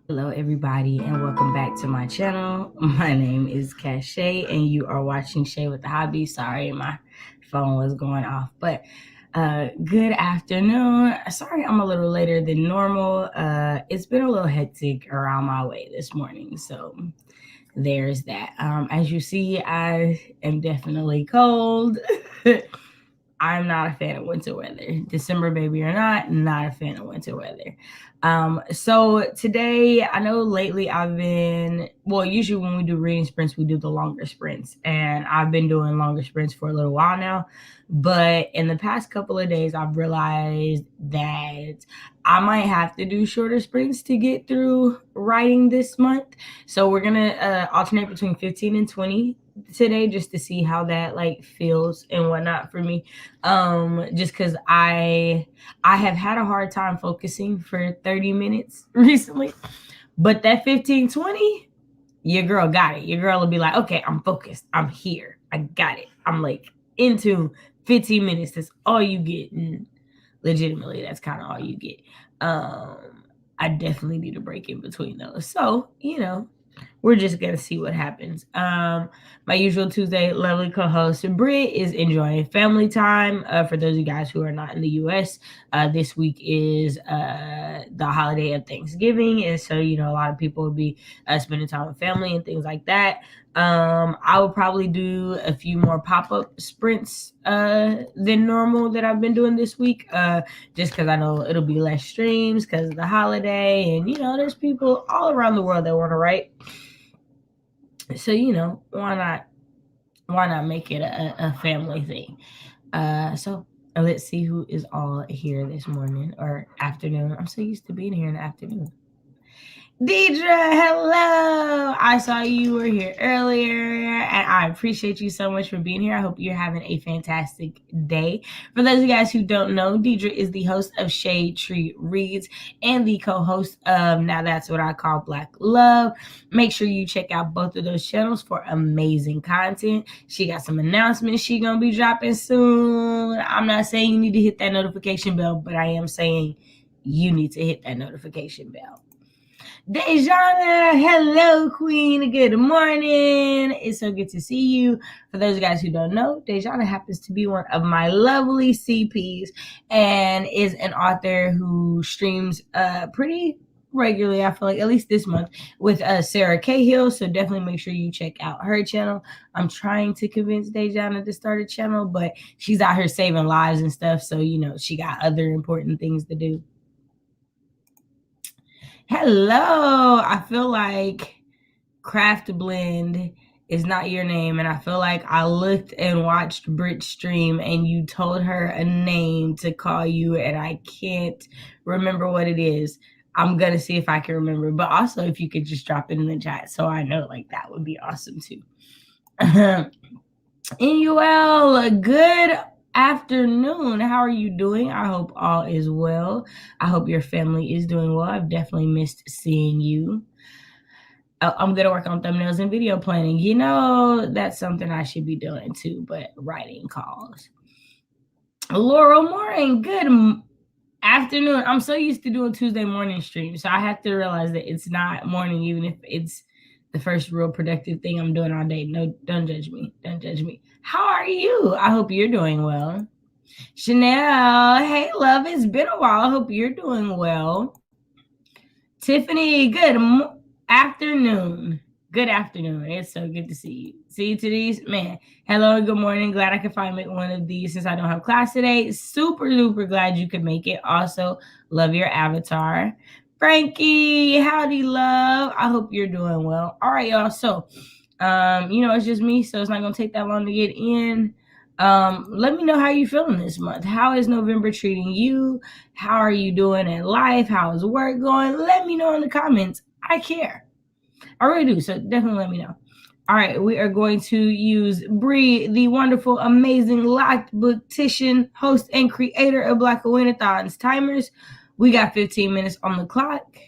Hello everybody and welcome back to my channel. My name is Shay and you are watching Shay with the Hobby. Sorry, my phone was going off, but good afternoon. Sorry I'm a little later than normal. It's been a little hectic around my way this morning, so there's that. As you see, I am definitely cold. I'm not a fan of winter weather. December baby or not a fan of winter weather. So today, I know lately I've been, well, usually when we do reading sprints, we do the longer sprints. And I've been doing longer sprints for a little while now. But in the past couple of days, I've realized that I might have to do shorter sprints to get through writing this month. So we're going to alternate between 15 and 20 today just to see how that like feels and whatnot for me. Just because I have had a hard time focusing for 30 minutes recently, but that 15-20, your girl got it. Your girl will be like, okay, I'm focused, I'm here, I got it, I'm like into 15 minutes. That's all you get. And legitimately, that's kind of all you get. I definitely need a break in between those, so we're just gonna see what happens. My usual Tuesday lovely co-host Britt is enjoying family time. For those of you guys who are not in the US, this week is the holiday of Thanksgiving, and so a lot of people will be spending time with family and things like that. I will probably do a few more pop-up sprints than normal that I've been doing this week, just because I know it'll be less streams because of the holiday, and there's people all around the world that want to write. So why not make it a family thing? So let's see who is all here this morning or afternoon. I'm so used to being here in the afternoon. Deidre, hello. I saw you were here earlier, and I appreciate you so much for being here. I hope you're having a fantastic day. For those of you guys who don't know, Deidre is the host of Shade Tree Reads and the co-host of Now That's What I Call Black Love. Make sure you check out both of those channels for amazing content. She got some announcements she gonna be dropping soon. I'm not saying you need to hit that notification bell, but I am saying you need to hit that notification bell. Dejana, hello, Queen. Good morning. It's so good to see you. For those guys who don't know, Dejana happens to be one of my lovely CPs and is an author who streams pretty regularly, I feel like, at least this month, with Sarah Cahill. So definitely make sure you check out her channel. I'm trying to convince Dejana to start a channel, but she's out here saving lives and stuff. So, she got other important things to do. Hello. I feel like Craft Blend is not your name, and I feel like I looked and watched Brit's stream and you told her a name to call you, and I can't remember what it is. I'm gonna see if I can remember, but also if you could just drop it in the chat so I know, like, that would be awesome too. NUL, good afternoon. How are you doing? I hope all is well. I hope your family is doing well. I've definitely missed seeing you. I'm going to work on thumbnails and video planning. That's something I should be doing too, but writing calls. Laurel Morin, good afternoon. I'm so used to doing Tuesday morning streams, so I have to realize that it's not morning, even if it's the first real productive thing I'm doing all day. No, don't judge me. Don't judge me. How are you? I hope you're doing well. Chanel, hey, love. It's been a while. I hope you're doing well. Tiffany, good afternoon. Good afternoon. It's so good to see you. See you to these, man. Hello and good morning. Glad I could finally make one of these since I don't have class today. Super, super glad you could make it. Also, love your avatar. Frankie, howdy, love. I hope you're doing well. All right, y'all. So, it's just me, so it's not gonna take that long to get in. Let me know how you're feeling this month. How is November treating you? How are you doing in life? How is work going? Let me know in the comments. I care. I really do. So definitely let me know. All right, we are going to use Bree, the wonderful, amazing locked booktician, host, and creator of Black Win-a-thons timers. We got 15 minutes on the clock.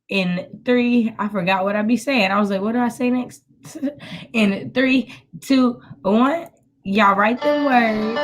In 3, I forgot what I'd be saying. I was like, what do I say next? In 3, 2, 1, y'all write the words.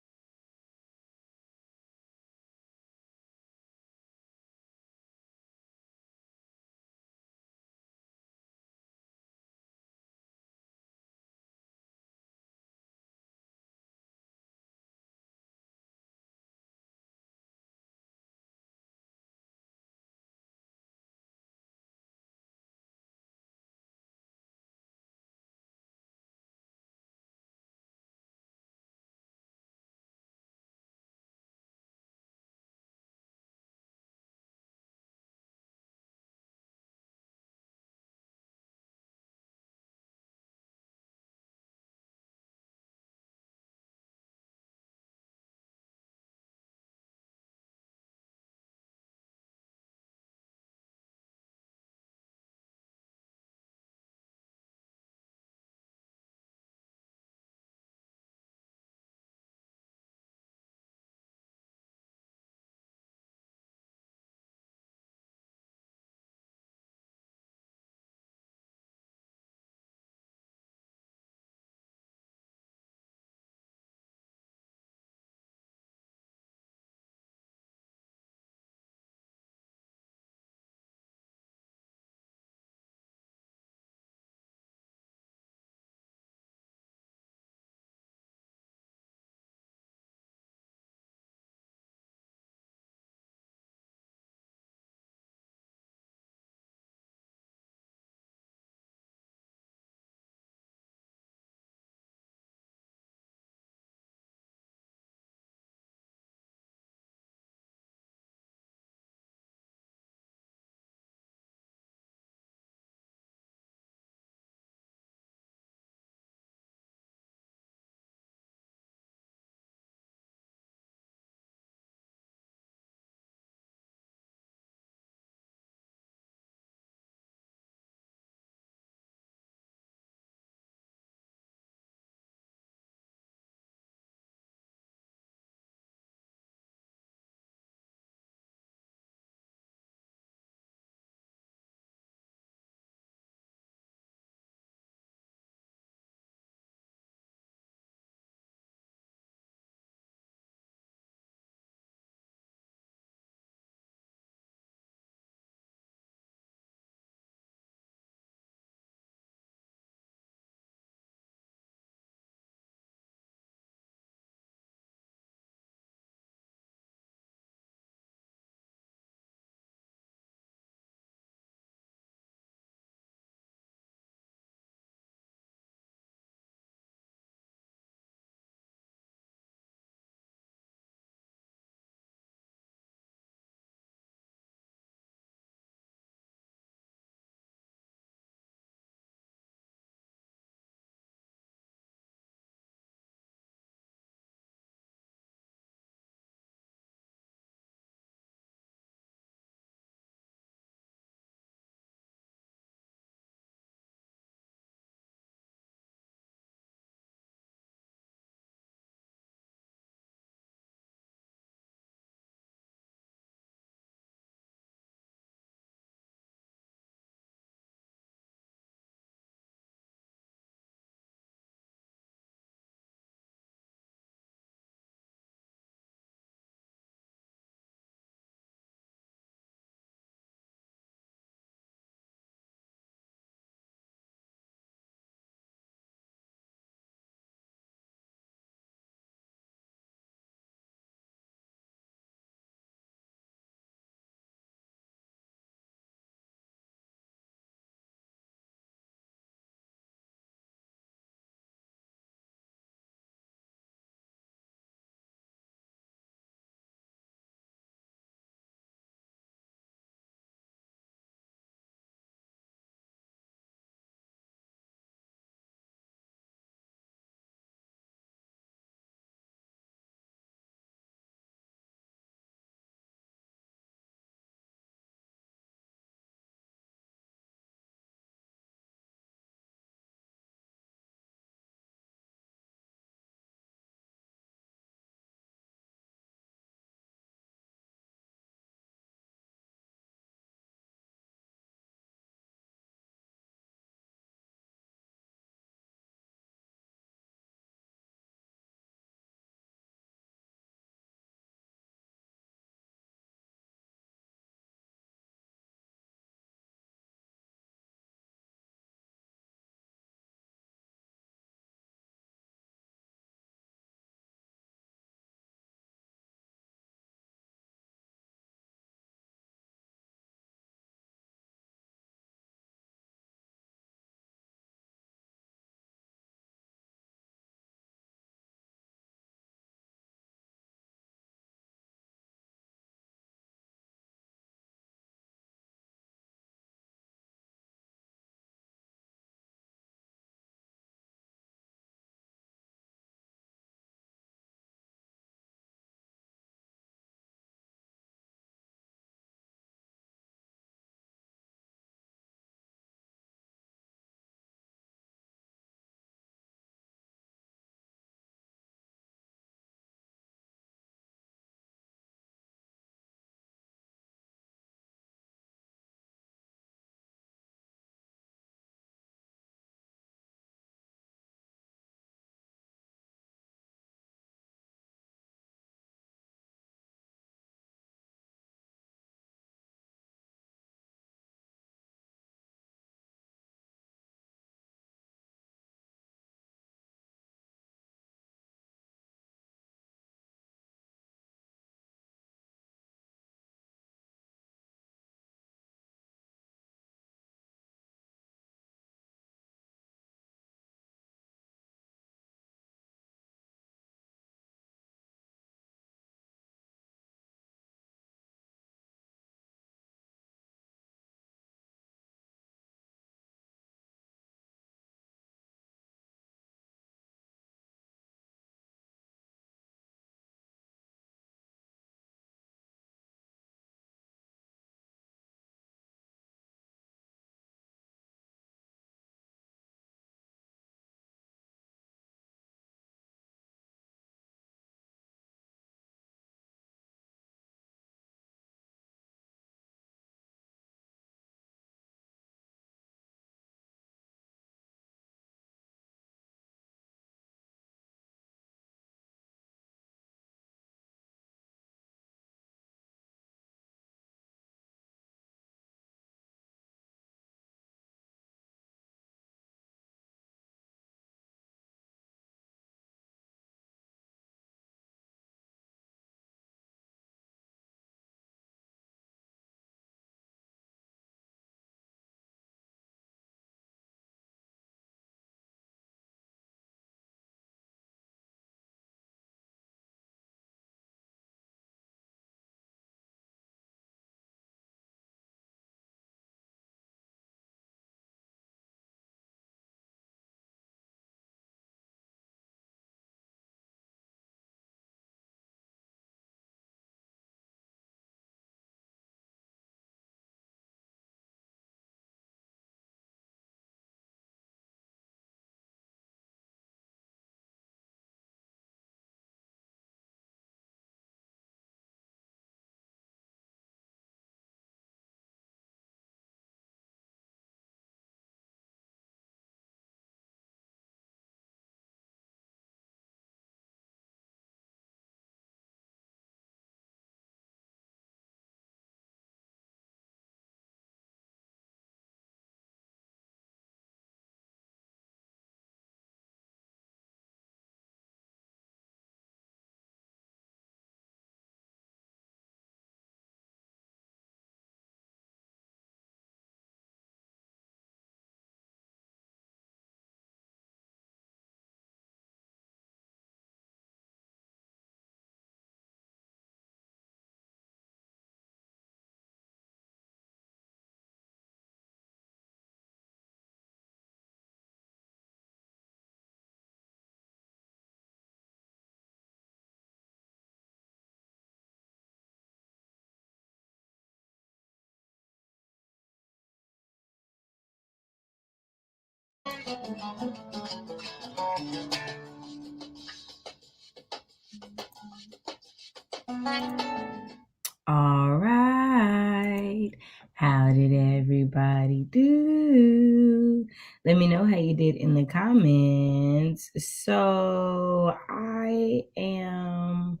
All right. How did everybody do? Let me know how you did in the comments. So I am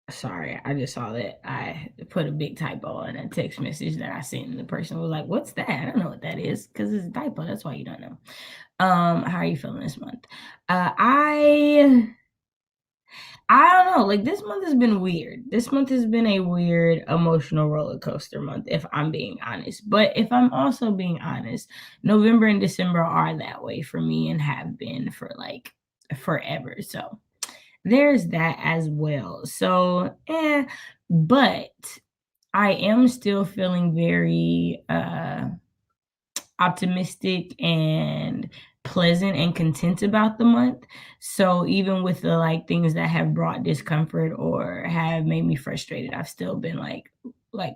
sorry, I just saw that I put a big typo in a text message that I sent, and the person was like, "What's that?" I don't know what that is because it's a typo. That's why you don't know. How are you feeling this month? I don't know. Like, this month has been weird. This month has been a weird emotional roller coaster month, if I'm being honest. But if I'm also being honest, November and December are that way for me and have been for like forever. So there's that as well. So, but I am still feeling very optimistic and pleasant and content about the month. So even with the like things that have brought discomfort or have made me frustrated, I've still been like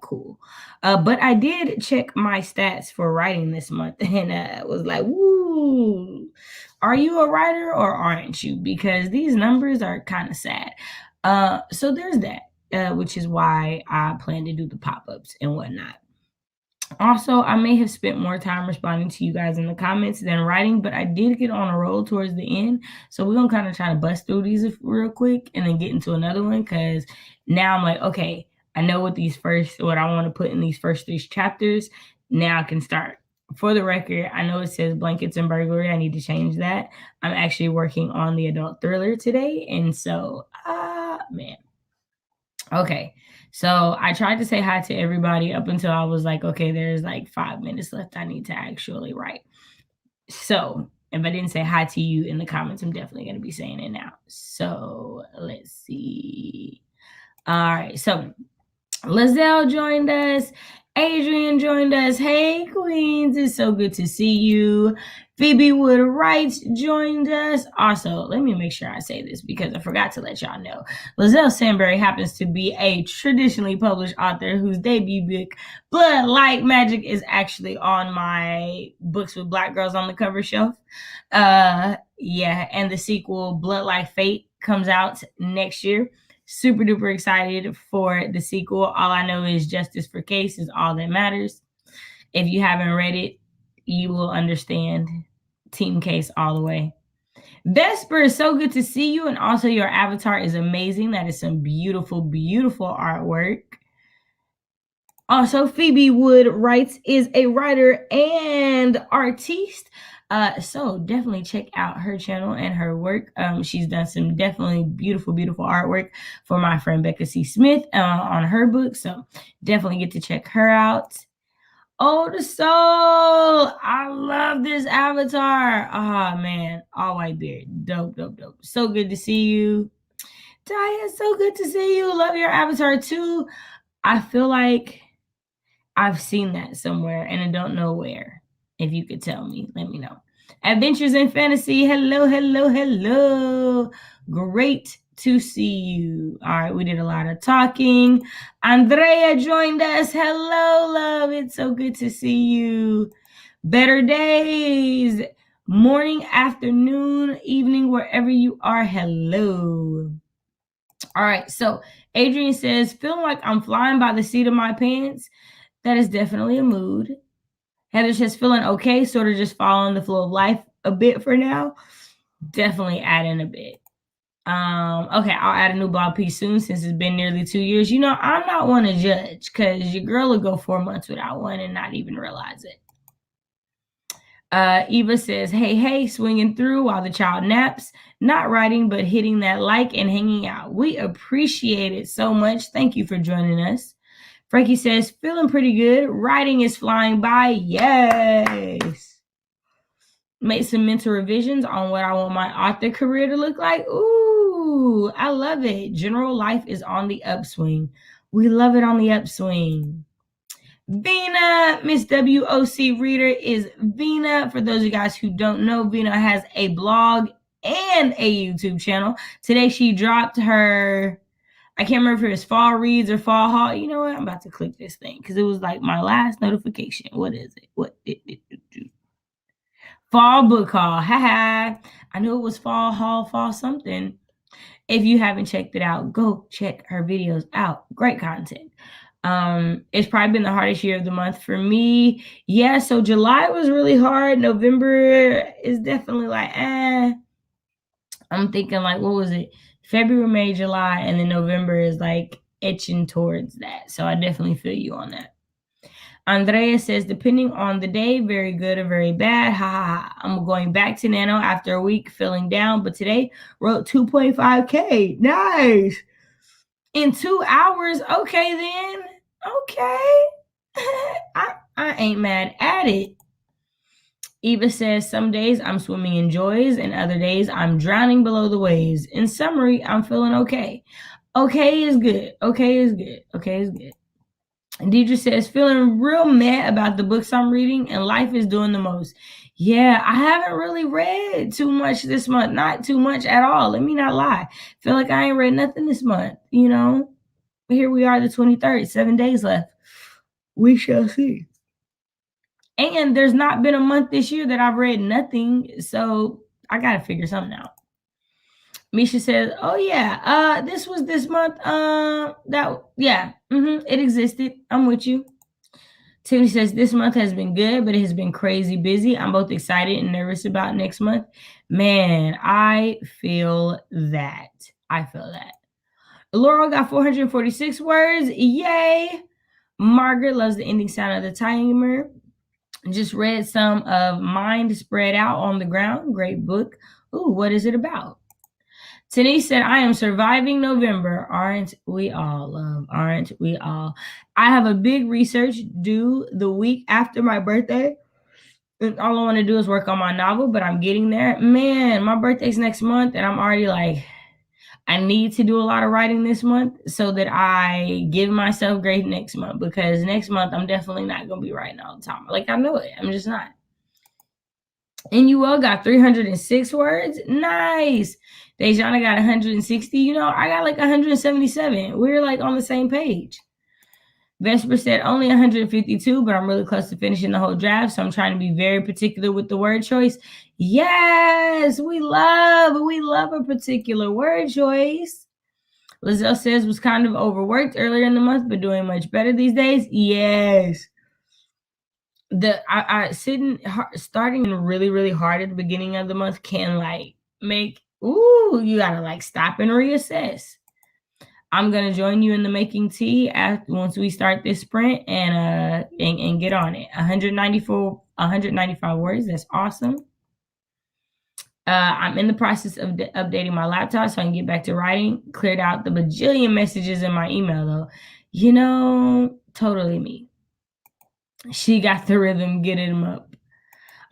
cool. But I did check my stats for writing this month and was like, woo, are you a writer or aren't you? Because these numbers are kind of sad. So there's that, which is why I plan to do the pop-ups and whatnot. Also, I may have spent more time responding to you guys in the comments than writing, but I did get on a roll towards the end. So we're going to kind of try to bust through these real quick and then get into another one because now I'm like, okay, I know what I want to put in these first 3 chapters. Now I can start. For the record, I know it says blankets and burglary. I need to change that. I'm actually working on the adult thriller today. And so, man. Okay. So I tried to say hi to everybody up until I was like, okay, there's like 5 minutes left. I need to actually write. So if I didn't say hi to you in the comments, I'm definitely going to be saying it now. So let's see. All right. So Lizelle joined us. Adrian joined us. Hey, Queens. It's so good to see you. Phoebe Wood Wrights joined us. Also, let me make sure I say this because I forgot to let y'all know. Lizelle Sandberry happens to be a traditionally published author whose debut book, Blood Like Magic, is actually on my Books with Black Girls on the Cover shelf. And the sequel, Blood Like Fate, comes out next year. Super duper excited for the sequel. All I know is justice for Case is all that matters. If you haven't read it, you will understand. Team Case all the way. Vesper, so good to see you. And also your avatar is amazing. That is some beautiful, beautiful artwork. Also, Phoebe Wood Wrights is a writer and artiste. So definitely check out her channel and her work. She's done some definitely beautiful, beautiful artwork for my friend Becca C. Smith on her book. So definitely get to check her out. Oh, the soul. I love this avatar. Oh, man. All white beard. Dope, dope, dope. So good to see you. Taya, so good to see you. Love your avatar too. I feel like I've seen that somewhere and I don't know where. If you could tell me, let me know. Adventures in Fantasy. Hello, hello, hello. Great to see you. All right, we did a lot of talking. Andrea joined us. Hello, love. It's so good to see you. Better days. Morning, afternoon, evening, wherever you are. Hello. All right, so Adrian says, feeling like I'm flying by the seat of my pants. That is definitely a mood. Heather says, feeling okay, sort of just following the flow of life a bit for now. Definitely add in a bit. Okay, I'll add a new blog piece soon since it's been nearly 2 years. You know, I'm not one to judge because your girl will go 4 months without one and not even realize it. Eva says, hey, swinging through while the child naps, not writing, but hitting that like and hanging out. We appreciate it so much. Thank you for joining us. Frankie says, feeling pretty good. Writing is flying by. Yes. Made some mental revisions on what I want my author career to look like. Ooh, I love it. General life is on the upswing. We love it on the upswing. Vina, Miss WOC Reader is Vina. For those of you guys who don't know, Vina has a blog and a YouTube channel. Today she dropped her I can't remember if it was fall reads or fall haul. You know what? I'm about to click this thing because it was like my last notification. What is it? What did it do? Fall book haul. Haha. I knew it was fall haul, fall something. If you haven't checked it out, go check her videos out. Great content. It's probably been the hardest year of the month for me. Yeah, so July was really hard. November is definitely like, I'm thinking like, what was it? February, May, July, and then November is like etching towards that. So I definitely feel you on that. Andrea says, depending on the day, very good or very bad. Ha ha ha. I'm going back to Nano after a week feeling down, but today wrote 2.5K. Nice. In 2 hours. Okay, then. Okay. I ain't mad at it. Eva says, some days I'm swimming in joys and other days I'm drowning below the waves. In summary, I'm feeling okay. Okay is good. Okay is good. Okay is good. Deidre says, feeling real mad about the books I'm reading and life is doing the most. Yeah, I haven't really read too much this month. Not too much at all. Let me not lie. Feel like I ain't read nothing this month, you know? Here we are, the 23rd, 7 days left. We shall see. And there's not been a month this year that I've read nothing, so I got to figure something out. Misha says, oh yeah, this was this month. It existed. I'm with you. Tiffany says, this month has been good, but it has been crazy busy. I'm both excited and nervous about next month. Man, I feel that. Laurel got 446 words. Yay. Margaret loves the ending sound of the timer. Just read some of Mind Spread Out on the Ground. Great book. Ooh, what is it about? Denise said, I am surviving November. Aren't we all, love? Aren't we all? I have a big research due the week after my birthday. And all I want to do is work on my novel, but I'm getting there. Man, my birthday's next month, and I'm already like, I need to do a lot of writing this month so that I give myself grace next month, because next month I'm definitely not going to be writing all the time. Like, I know it. I'm just not. And you all got 306 words. Nice. Dejana got 160. You know, I got like 177. We're like on the same page. Vesper said only 152, but I'm really close to finishing the whole draft, so I'm trying to be very particular with the word choice. Yes, we love a particular word choice. Lizelle says was kind of overworked earlier in the month, but doing much better these days. Yes. Starting really, really hard at the beginning of the month can like make, you gotta like stop and reassess. I'm gonna join you in the making tea once we start this sprint and get on it. 195 words. That's awesome. I'm in the process of updating my laptop so I can get back to writing. Cleared out the bajillion messages in my email though. You know, totally me. She got the rhythm, get him up.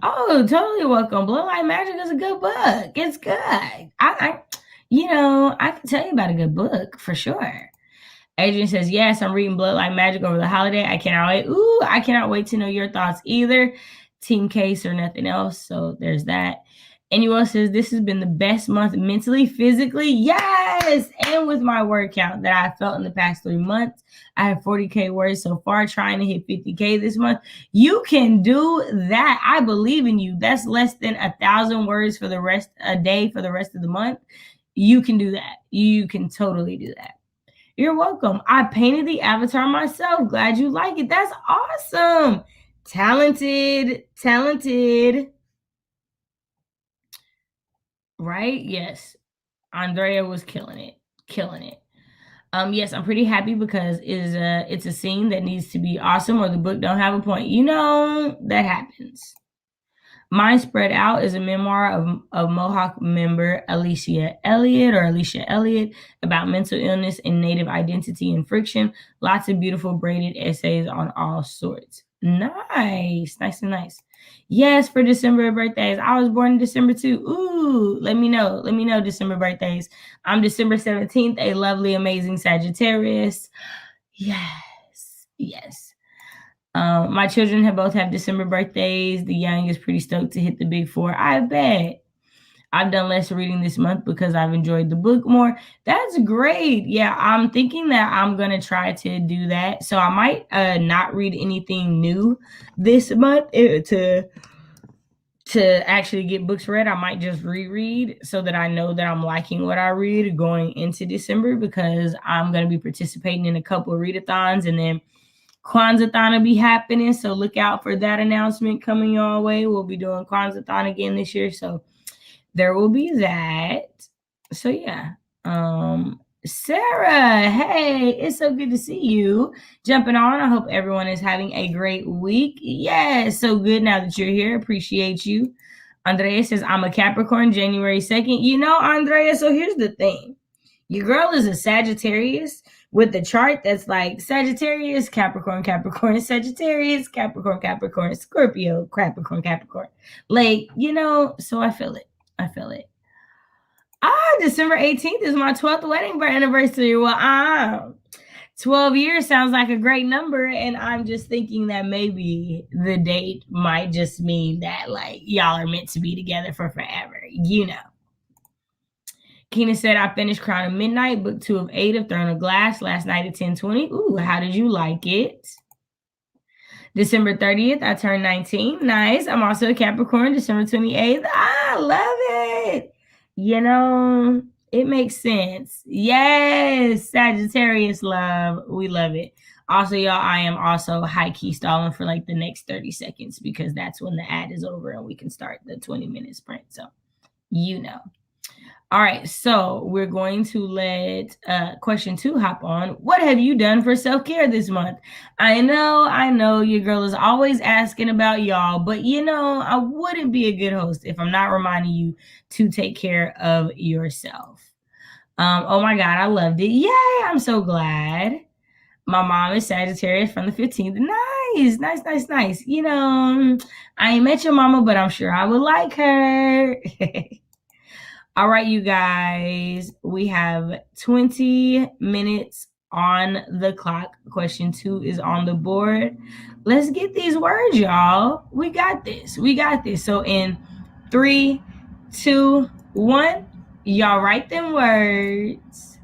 Oh, totally welcome. Bloodlight Magic is a good book. It's good. I can tell you about a good book for sure. Adrian says, yes, I'm reading Bloodlight Magic over the holiday. I cannot wait. I cannot wait to know your thoughts either. Team Case or nothing else. So there's that. Anyone says, this has been the best month mentally, physically. Yes. And with my word count that I felt in the past 3 months. I have 40K words so far, trying to hit 50K this month. You can do that. I believe in you. That's less than 1,000 words for a day for the rest of the month. You can do that. You can totally do that. You're welcome. I painted the avatar myself. Glad you like it. That's awesome. Talented. Right? Yes. Andrea was killing it. Yes, I'm pretty happy because it's a scene that needs to be awesome or the book don't have a point. You know, that happens. Mind Spread Out is a memoir of Mohawk member Alicia Elliott about mental illness and Native identity and friction. Lots of beautiful braided essays on all sorts. Nice and nice. Yes, for December birthdays. I was born in December too. Ooh, let me know December birthdays. I'm December 17th, a lovely, amazing Sagittarius. Yes. My children both have December birthdays. The young is pretty stoked to hit the big 4. I bet. I've done less reading this month because I've enjoyed the book more. That's great. Yeah, I'm thinking that I'm going to try to do that. So I might not read anything new this month to actually get books read. I might just reread so that I know that I'm liking what I read going into December, because I'm going to be participating in a couple of readathons, and then Kwanzaa-thon will be happening. So look out for that announcement coming your way. We'll be doing Kwanzaa-thon again this year. So there will be that. So yeah. Sarah, hey, it's so good to see you jumping on. I hope everyone is having a great week. Yeah, it's so good now that you're here. Appreciate you. Andrea says, I'm a Capricorn, January 2nd. You know, Andrea, so here's the thing. Your girl is a Sagittarius with the chart that's like Sagittarius, Capricorn, Capricorn, Sagittarius, Capricorn, Capricorn, Scorpio, Capricorn, Capricorn. Like, you know, so I feel it. I feel it. December 18th is my 12th wedding anniversary. Well, 12 years sounds like a great number, and I'm just thinking that maybe the date might just mean that, like, y'all are meant to be together for forever, you know. Keena said, I finished Crown of Midnight, book 2 of 8 of Throne of Glass last night at 10:20. Ooh, how did you like it? December 30th, I turned 19. Nice. I'm also a Capricorn, December 28th. I love it. You know, it makes sense. Yes, Sagittarius love. We love it. Also, y'all, I am also high-key stalling for like the next 30 seconds because that's when the ad is over and we can start the 20-minute sprint. So, you know. All right, so we're going to let question 2 hop on. What have you done for self-care this month? I know, your girl is always asking about y'all, but you know, I wouldn't be a good host if I'm not reminding you to take care of yourself. Oh my God, I loved it. Yay, I'm so glad. My mom is Sagittarius from the 15th. Nice. You know, I ain't met your mama, but I'm sure I would like her. All right, you guys, we have 20 minutes on the clock. Question 2 is on the board. Let's get these words, y'all. We got this. So in 3, 2, 1, y'all write them words.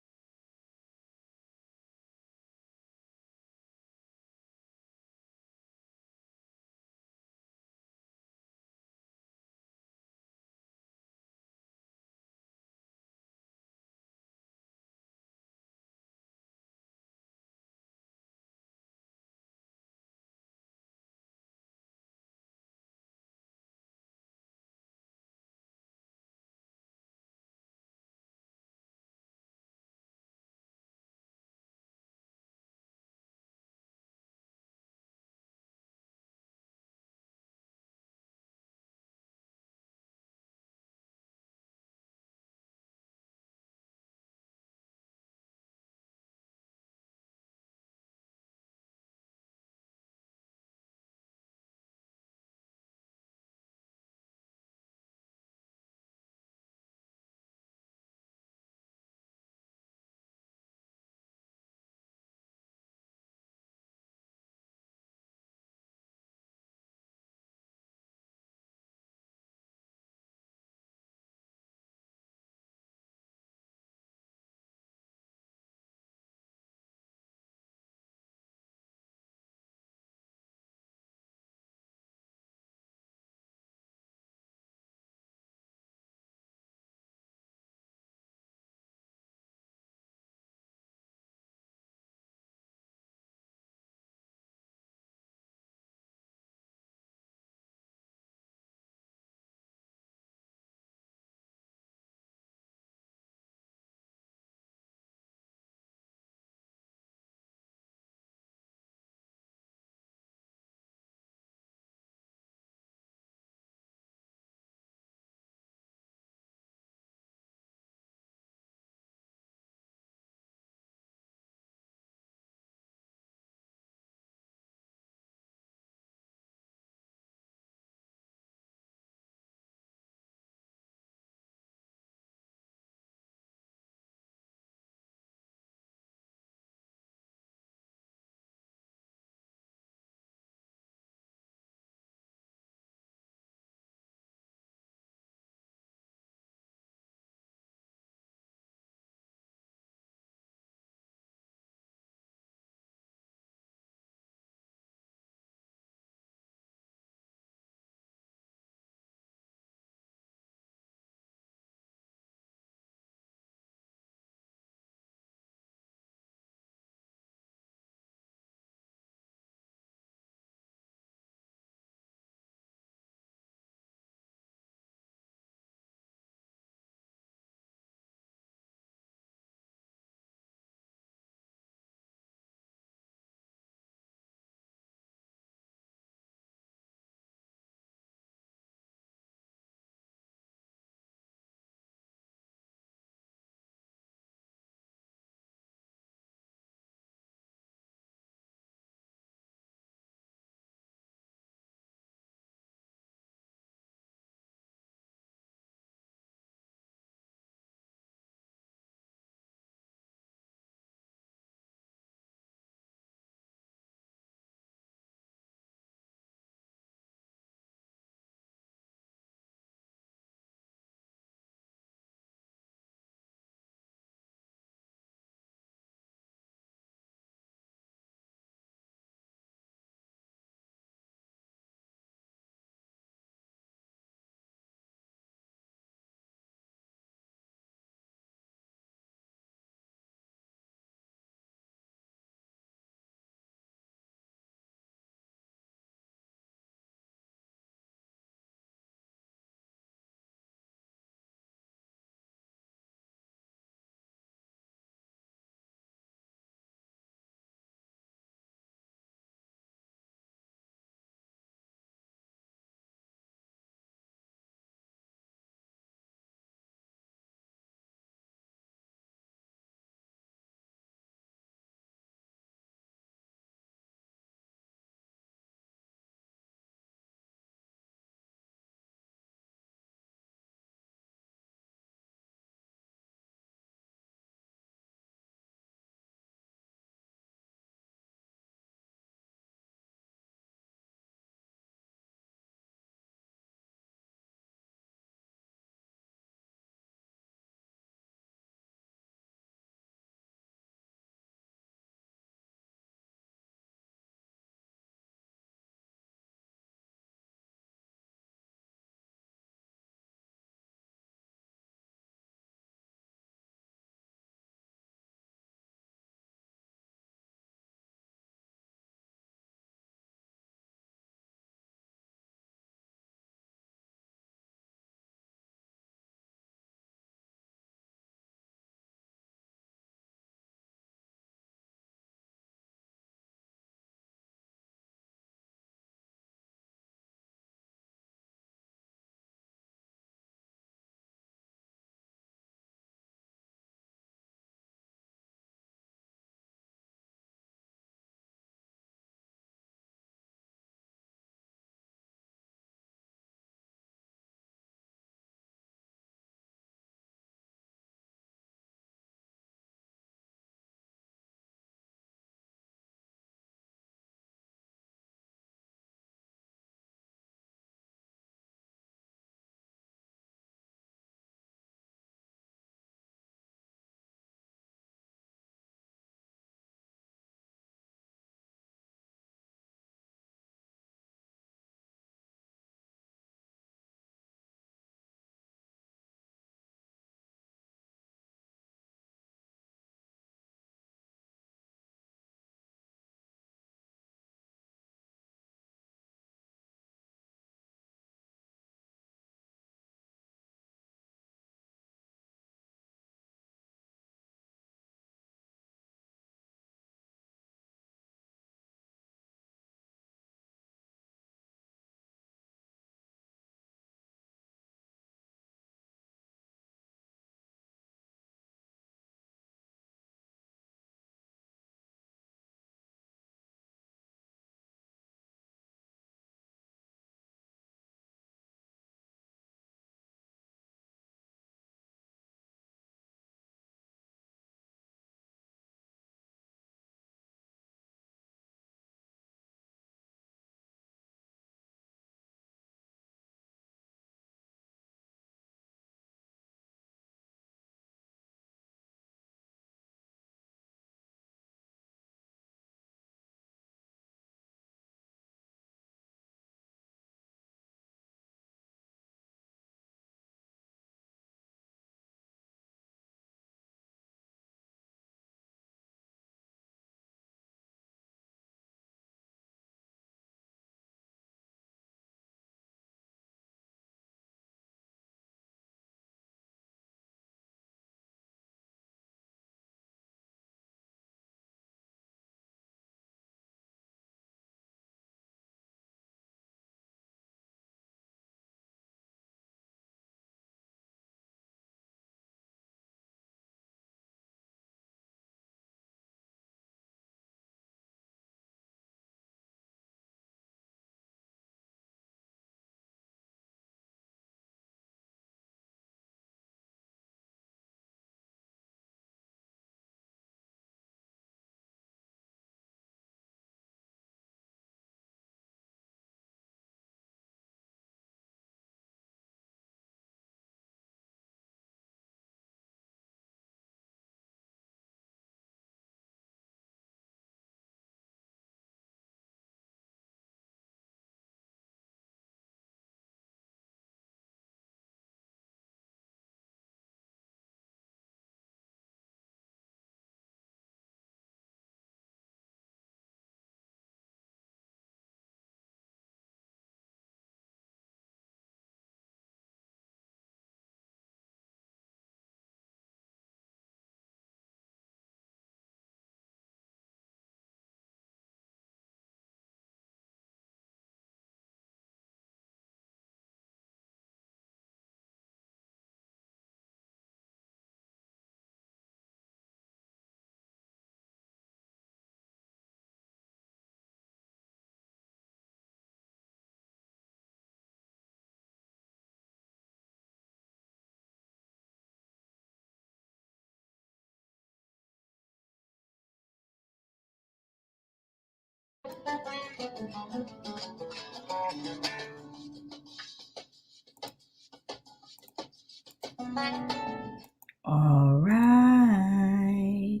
All right.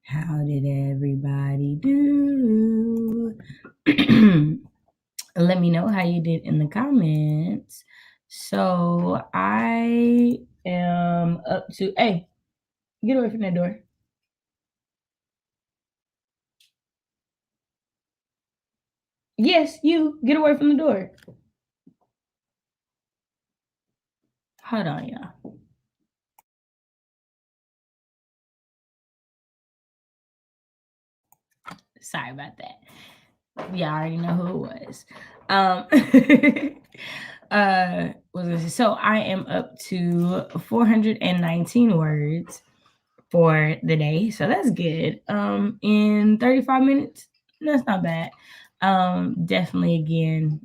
How did everybody do? Let me know how you did in the comments. So I am up to, hey, get away from that door. Yes, you get away from the door. Hold on, y'all. Sorry about that. Y'all already know who it was. So I am up to 419 words for the day. So that's good. In 35 minutes, that's not bad. Definitely again,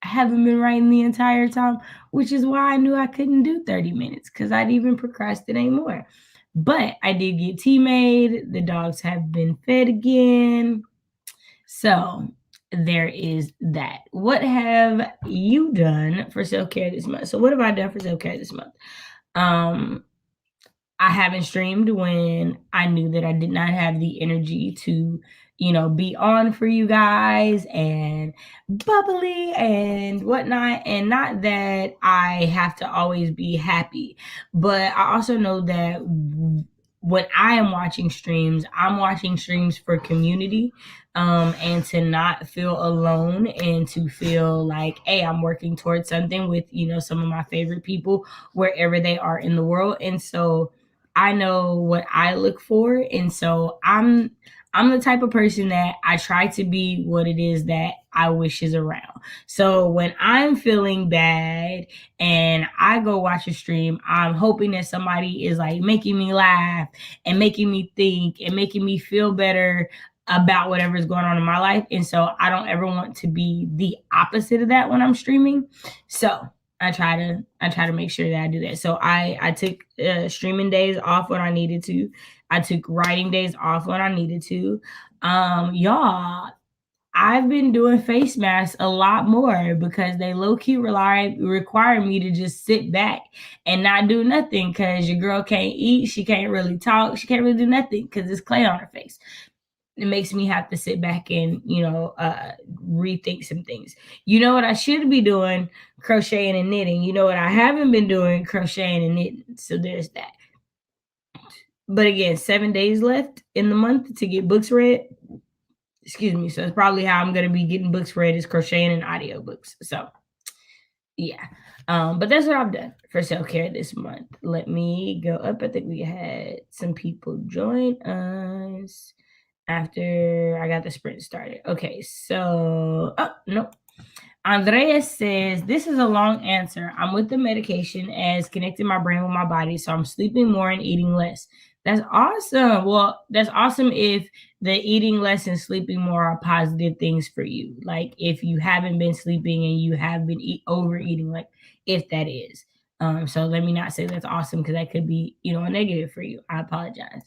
I haven't been writing the entire time, which is why I knew I couldn't do 30 minutes because I'd even procrastinate more. But I did get tea made. The dogs have been fed again. So there is that. What have you done for self-care this month? So what have I done for self-care this month? I haven't streamed when I knew that I did not have the energy to, be on for you guys and bubbly and whatnot. And not that I have to always be happy, but I also know that when I am watching streams, I'm watching streams for community, and to not feel alone and to feel like, hey, I'm working towards something with, some of my favorite people wherever they are in the world. And so I know what I look for. And so I'm the type of person that I try to be what it is that I wish is around. So when I'm feeling bad and I go watch a stream, I'm hoping that somebody is like making me laugh and making me think and making me feel better about whatever's going on in my life. And so I don't ever want to be the opposite of that when I'm streaming. So I try to make sure that I do that. So I took streaming days off when I needed to. I took writing days off when I needed to. Y'all, I've been doing face masks a lot more because they low key require me to just sit back and not do nothing because your girl can't eat, she can't really talk, she can't really do nothing because there's clay on her face. It makes me have to sit back and rethink some things. You know what I should be doing? Crocheting and knitting. You know what I haven't been doing? Crocheting and knitting. So there's that. But again, 7 days left in the month to get books read. Excuse me. So it's probably how I'm going to be getting books read is crocheting and audiobooks. So yeah. But that's what I've done for self-care this month. Let me go up. I think we had some people join us after I got the sprint started. Okay, so, no. Andreas says, this is a long answer. I'm with the medication as connecting my brain with my body, so I'm sleeping more and eating less. That's awesome. Well, that's awesome if the eating less and sleeping more are positive things for you. Like if you haven't been sleeping and you have been overeating, like if that is. So let me not say that's awesome because that could be, a negative for you. I apologize.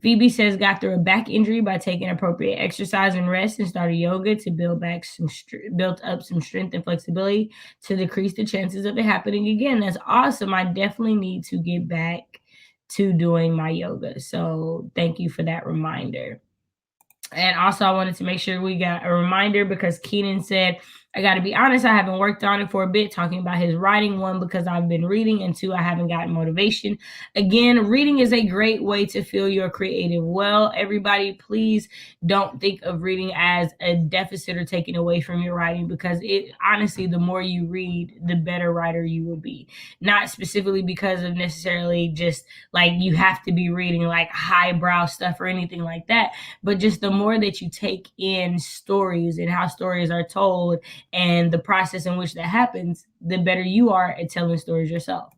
Phoebe says got through a back injury by taking appropriate exercise and rest and started yoga to build up some strength and flexibility to decrease the chances of it happening again. That's awesome. I definitely need to get back to doing my yoga. So thank you for that reminder. And also I wanted to make sure we got a reminder because Keenan said, I got to be honest, I haven't worked on it for a bit, talking about his writing. One, because I've been reading, and two, I haven't gotten motivation. Again, reading is a great way to feel your creative well. Everybody, please don't think of reading as a deficit or taking away from your writing, because it honestly, the more you read, the better writer you will be. Not specifically because of necessarily just like you have to be reading like highbrow stuff or anything like that, but just the more that you take in stories and how stories are told and the process in which that happens, the better you are at telling stories yourself.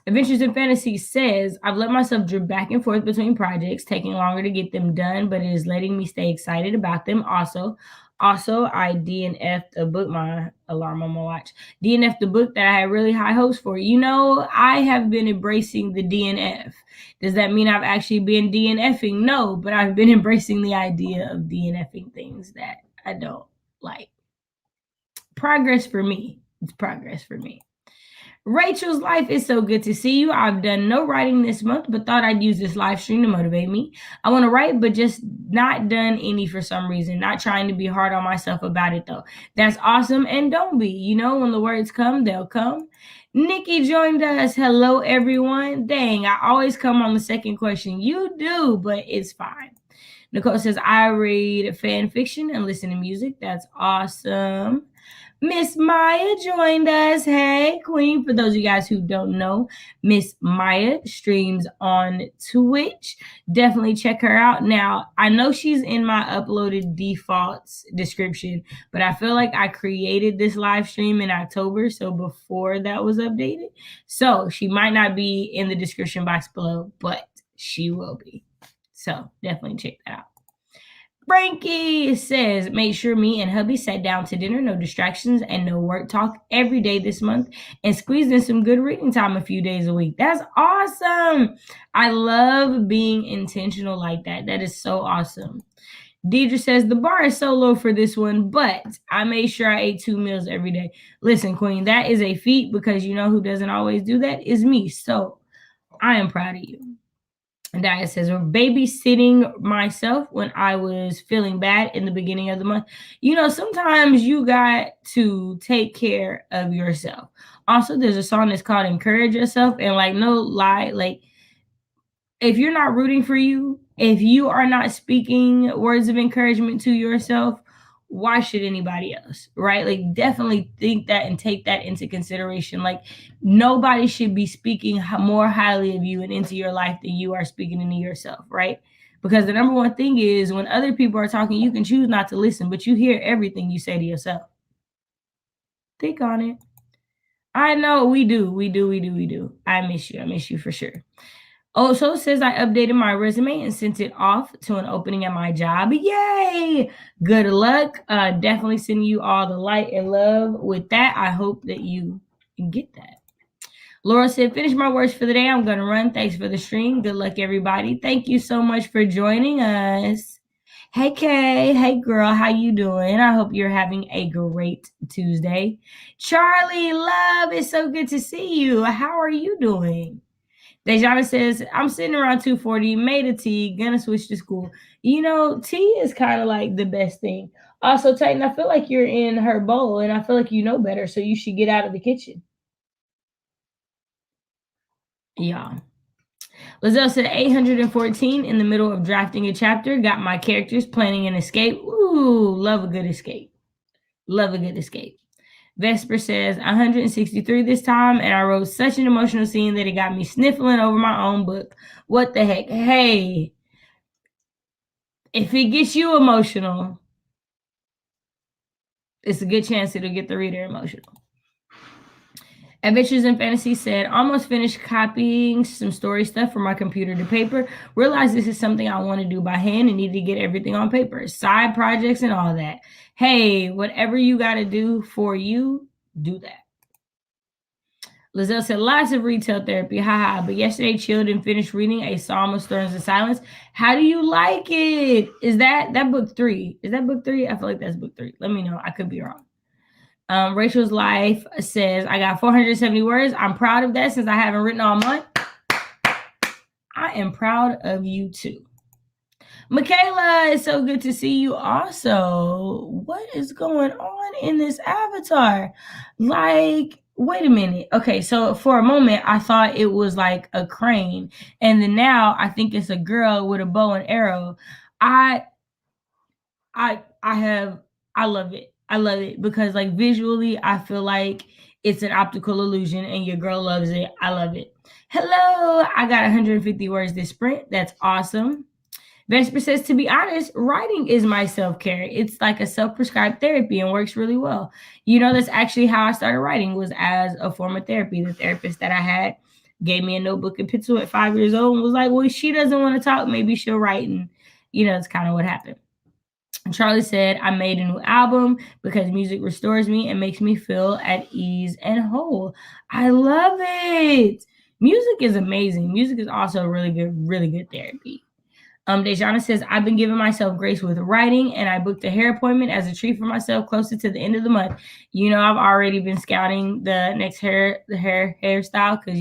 Adventures in Fantasy says, I've let myself drift back and forth between projects, taking longer to get them done, but it is letting me stay excited about them. Also, Also, I DNF'd a book, my alarm on my watch. DNF'd the book that I had really high hopes for. I have been embracing the DNF. Does that mean I've actually been DNFing? No, but I've been embracing the idea of DNFing things that I don't like. Progress for me. It's progress for me. Rachel's Life is so good to see you. I've done no writing this month, but thought I'd use this live stream to motivate me. I want to write, but just not done any for some reason. Not trying to be hard on myself about it, though. That's awesome, and don't be. When the words come, they'll come. Nikki joined us. Hello, everyone. Dang, I always come on the second question. You do, but it's fine. Nicole says, I read fan fiction and listen to music. That's awesome. Miss Maya joined us. Hey, Queen. For those of you guys who don't know, Miss Maya streams on Twitch. Definitely check her out. Now, I know she's in my uploaded defaults description, but I feel like I created this live stream in October, so before that was updated. So she might not be in the description box below, but she will be. So definitely check that out. Frankie says, make sure me and hubby sat down to dinner, no distractions and no work talk every day this month, and squeezed in some good reading time a few days a week. That's awesome. I love being intentional like that. That is so awesome. Deidre says, the bar is so low for this one, but I made sure I ate 2 meals every day. Listen, Queen, that is a feat, because you know who doesn't always do that is me. So I am proud of you. And Dia says, we're babysitting myself when I was feeling bad in the beginning of the month. Sometimes you got to take care of yourself. Also, there's a song that's called Encourage Yourself. And no lie, if you're not rooting for you, if you are not speaking words of encouragement to yourself, why should anybody else, right? Definitely think that and take that into consideration. Nobody should be speaking more highly of you and into your life than you are speaking into yourself, right? Because the number one thing is, when other people are talking, you can choose not to listen, but you hear everything you say to yourself. Think on it. I know we do. I miss you for sure. Also says, I updated my resume and sent it off to an opening at my job. Yay! Good luck. Definitely sending you all the light and love with that. I hope that you get that. Laura said, finish my words for the day. I'm going to run. Thanks for the stream. Good luck, everybody. Thank you so much for joining us. Hey, Kay. Hey, girl. How you doing? I hope you're having a great Tuesday. Charlie, love, it's so good to see you. How are you doing? Dejana says, I'm sitting around 240, made a tea, gonna switch to school. Tea is kind of like the best thing. Also, Titan, I feel like you're in her bowl, and I feel like you know better, so you should get out of the kitchen. Yeah. Lizelle said, 814 in the middle of drafting a chapter, got my characters planning an escape. Ooh, love a good escape. Love a good escape. Vesper says, 163 this time, and I wrote such an emotional scene that it got me sniffling over my own book. What the heck? Hey, if it gets you emotional, it's a good chance it'll get the reader emotional. Adventures in Fantasy said, almost finished copying some story stuff from my computer to paper. Realized this is something I want to do by hand and need to get everything on paper. Side projects and all that. Hey, whatever you got to do for you, do that. Lizelle said, lots of retail therapy, haha, but yesterday chilled and finished reading A Psalm of Thorns and Silence. How do you like it? Is that book 3? Is that book 3? I feel like that's book 3. Let me know. I could be wrong. Rachel's Life says, I got 470 words. I'm proud of that since I haven't written all month. I am proud of you too. Michaela, it's so good to see you also. What is going on in this avatar? Wait a minute. Okay, so for a moment, I thought it was like a crane. And then now I think it's a girl with a bow and arrow. I love it. I love it because visually, I feel like it's an optical illusion and your girl loves it. I love it. Hello, I got 150 words this sprint. That's awesome. Vesper says, to be honest, writing is my self-care. It's like a self-prescribed therapy and works really well. That's actually how I started writing, was as a form of therapy. The therapist that I had gave me a notebook and pencil at 5 years old and was like, well, she doesn't want to talk. Maybe she'll write. And, it's kind of what happened. Charlie said, I made a new album because music restores me and makes me feel at ease and whole. I love it. Music is amazing. Music is also really good therapy. Dejana says, I've been giving myself grace with writing, and I booked a hair appointment as a treat for myself closer to the end of the month. I've already been scouting the next hairstyle because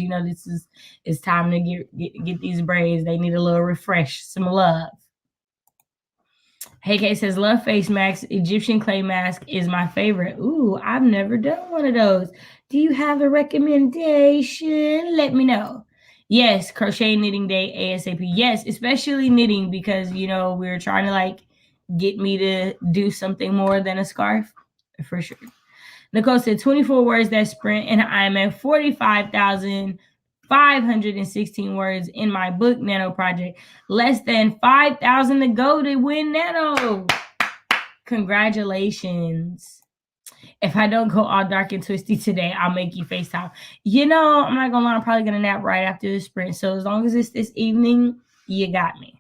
it's time to get these braids. They need a little refresh, some love. Hey K says, love face mask. Egyptian clay mask is my favorite. Ooh, I've never done one of those. Do you have a recommendation? Let me know. Yes, crochet knitting day ASAP. Yes, especially knitting because we're trying to get me to do something more than a scarf for sure. Nicole said 24 words that sprint, and I'm at 45,516 words in my book Nano project. Less than 5,000 to go to win Nano. Congratulations. If I don't go all dark and twisty today, I'll make you FaceTime. I'm not gonna lie, I'm probably gonna nap right after the sprint. So as long as it's this evening, you got me.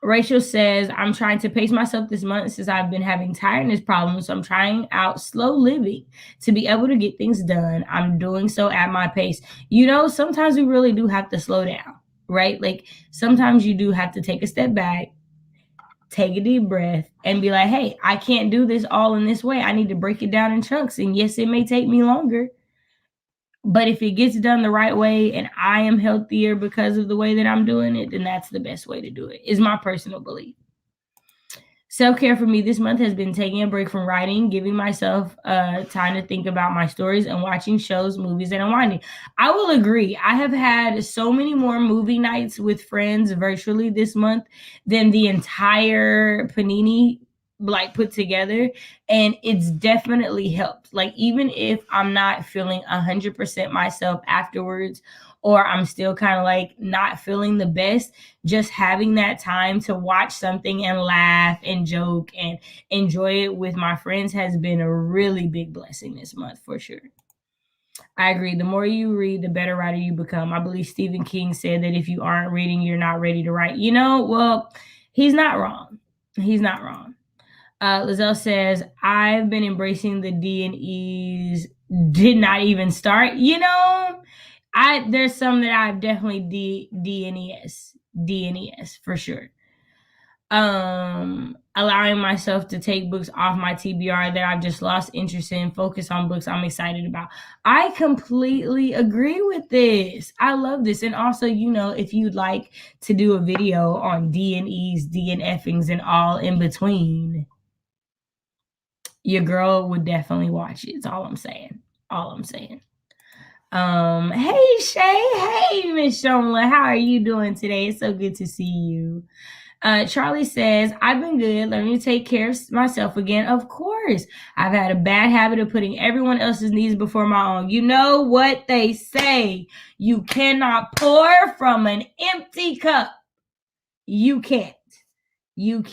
Rachel says, I'm trying to pace myself this month since I've been having tiredness problems. So I'm trying out slow living to be able to get things done. I'm doing so at my pace. Sometimes we really do have to slow down, right? Sometimes you do have to take a step back, take a deep breath, and be like, hey, I can't do this all in this way. I need to break it down in chunks. And yes, it may take me longer. But if it gets done the right way and I am healthier because of the way that I'm doing it, then that's the best way to do it, is my personal belief. Self-care for me this month has been taking a break from writing, giving myself time to think about my stories, and watching shows, movies, and unwinding. I will agree. I have had so many more movie nights with friends virtually this month than the entire Panini put together, and it's definitely helped. Even if I'm not feeling 100% myself afterwards, or I'm still kind of not feeling the best, just having that time to watch something and laugh and joke and enjoy it with my friends has been a really big blessing this month for sure. I agree. The more you read, the better writer you become. I believe Stephen King said that if you aren't reading, you're not ready to write. Well, he's not wrong. He's not wrong. Lizelle says, I've been embracing the D&Es, did not even start. There's some that I've definitely DNES for sure. Allowing myself to take books off my TBR that I've just lost interest in, focus on books I'm excited about. I completely agree with this. I love this. And also, if you'd like to do a video on DNEs, DNFings, and all in between, your girl would definitely watch it. It's all I'm saying. Hey Shay, hey Miss Shomla, how are you doing today? It's so good to see you. Charlie says, I've been good, learning to take care of myself again. Of course, I've had a bad habit of putting everyone else's needs before my own. You know what they say, you cannot pour from an empty cup. You can't. And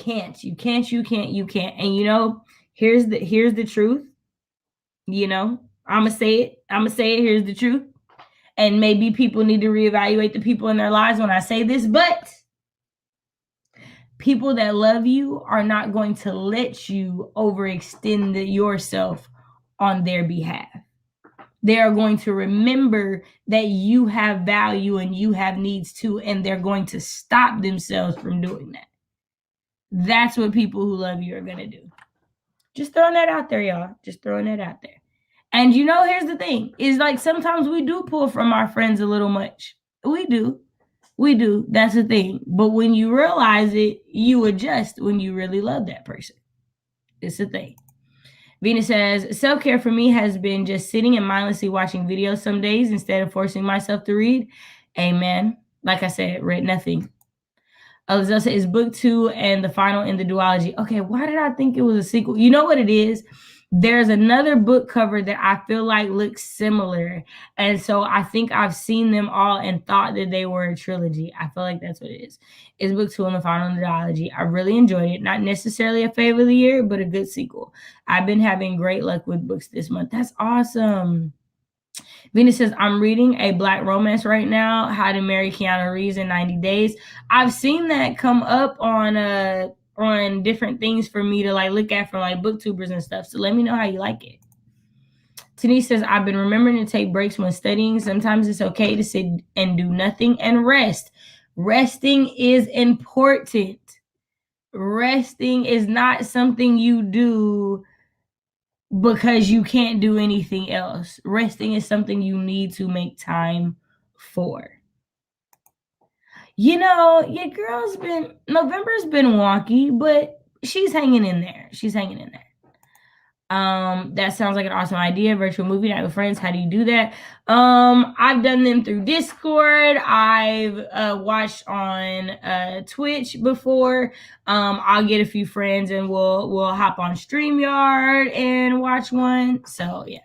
here's the truth. I'ma say it. Here's the truth. And maybe people need to reevaluate the people in their lives when I say this, but people that love you are not going to let you overextend yourself on their behalf. They are going to remember that you have value and you have needs too, and they're going to stop themselves from doing that. That's what people who love you are going to do. Just throwing that out there, y'all. Just throwing that out there. And here's the thing, is sometimes we do pull from our friends a little much. We do. That's the thing. But when you realize it, you adjust when you really love that person. It's the thing. Venus says, self-care for me has been just sitting and mindlessly watching videos some days instead of forcing myself to read. Amen. Like I said, read nothing. Elizabeth says, book 2 and the final in the duology. Okay, why did I think it was a sequel? You know what it is? There's another book cover that I feel like looks similar. And so I think I've seen them all and thought that they were a trilogy. I feel like that's what it is. It's book 2 and the final in the duology. I really enjoyed it. Not necessarily a favorite of the year, but a good sequel. I've been having great luck with books this month. That's awesome. Venus says, I'm reading a Black romance right now, How to Marry Keanu Reeves in 90 Days. I've seen that come up on on different things for me to like look at from like booktubers and stuff. So let me know how you like it. Denise says, I've been remembering to take breaks when studying. Sometimes it's okay to sit and do nothing and rest. Resting is important. Resting is not something you do because you can't do anything else. Resting is something you need to make time for. You know, your girl's been, November's been wonky, but she's hanging in there. She's hanging in there. That sounds like an awesome idea. Virtual movie night with friends. How do you do that? I've done them through Discord. I've watched on Twitch before. I'll get a few friends and we'll hop on StreamYard and watch one. So yeah.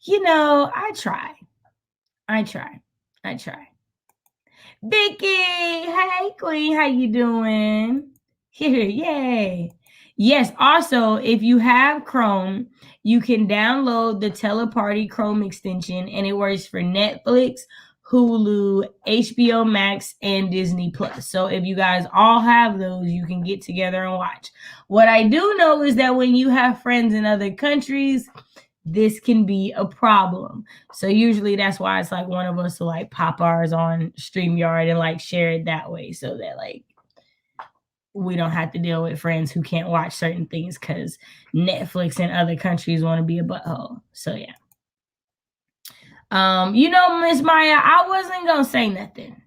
You know, I try. Vicky, hey queen, how you doing? Here, yay. Yes, also, if you have Chrome, you can download the Teleparty Chrome extension, and it works for Netflix, Hulu, HBO Max, and Disney Plus. So if you guys all have those, you can get together and watch. What I do know is that when you have friends in other countries, this can be a problem. So usually that's why it's like one of us will like pop ours on StreamYard and like share it that way so that like we don't have to deal with friends who can't watch certain things because Netflix and other countries want to be a butthole. So yeah. You know, Miss Maya, I wasn't gonna say nothing.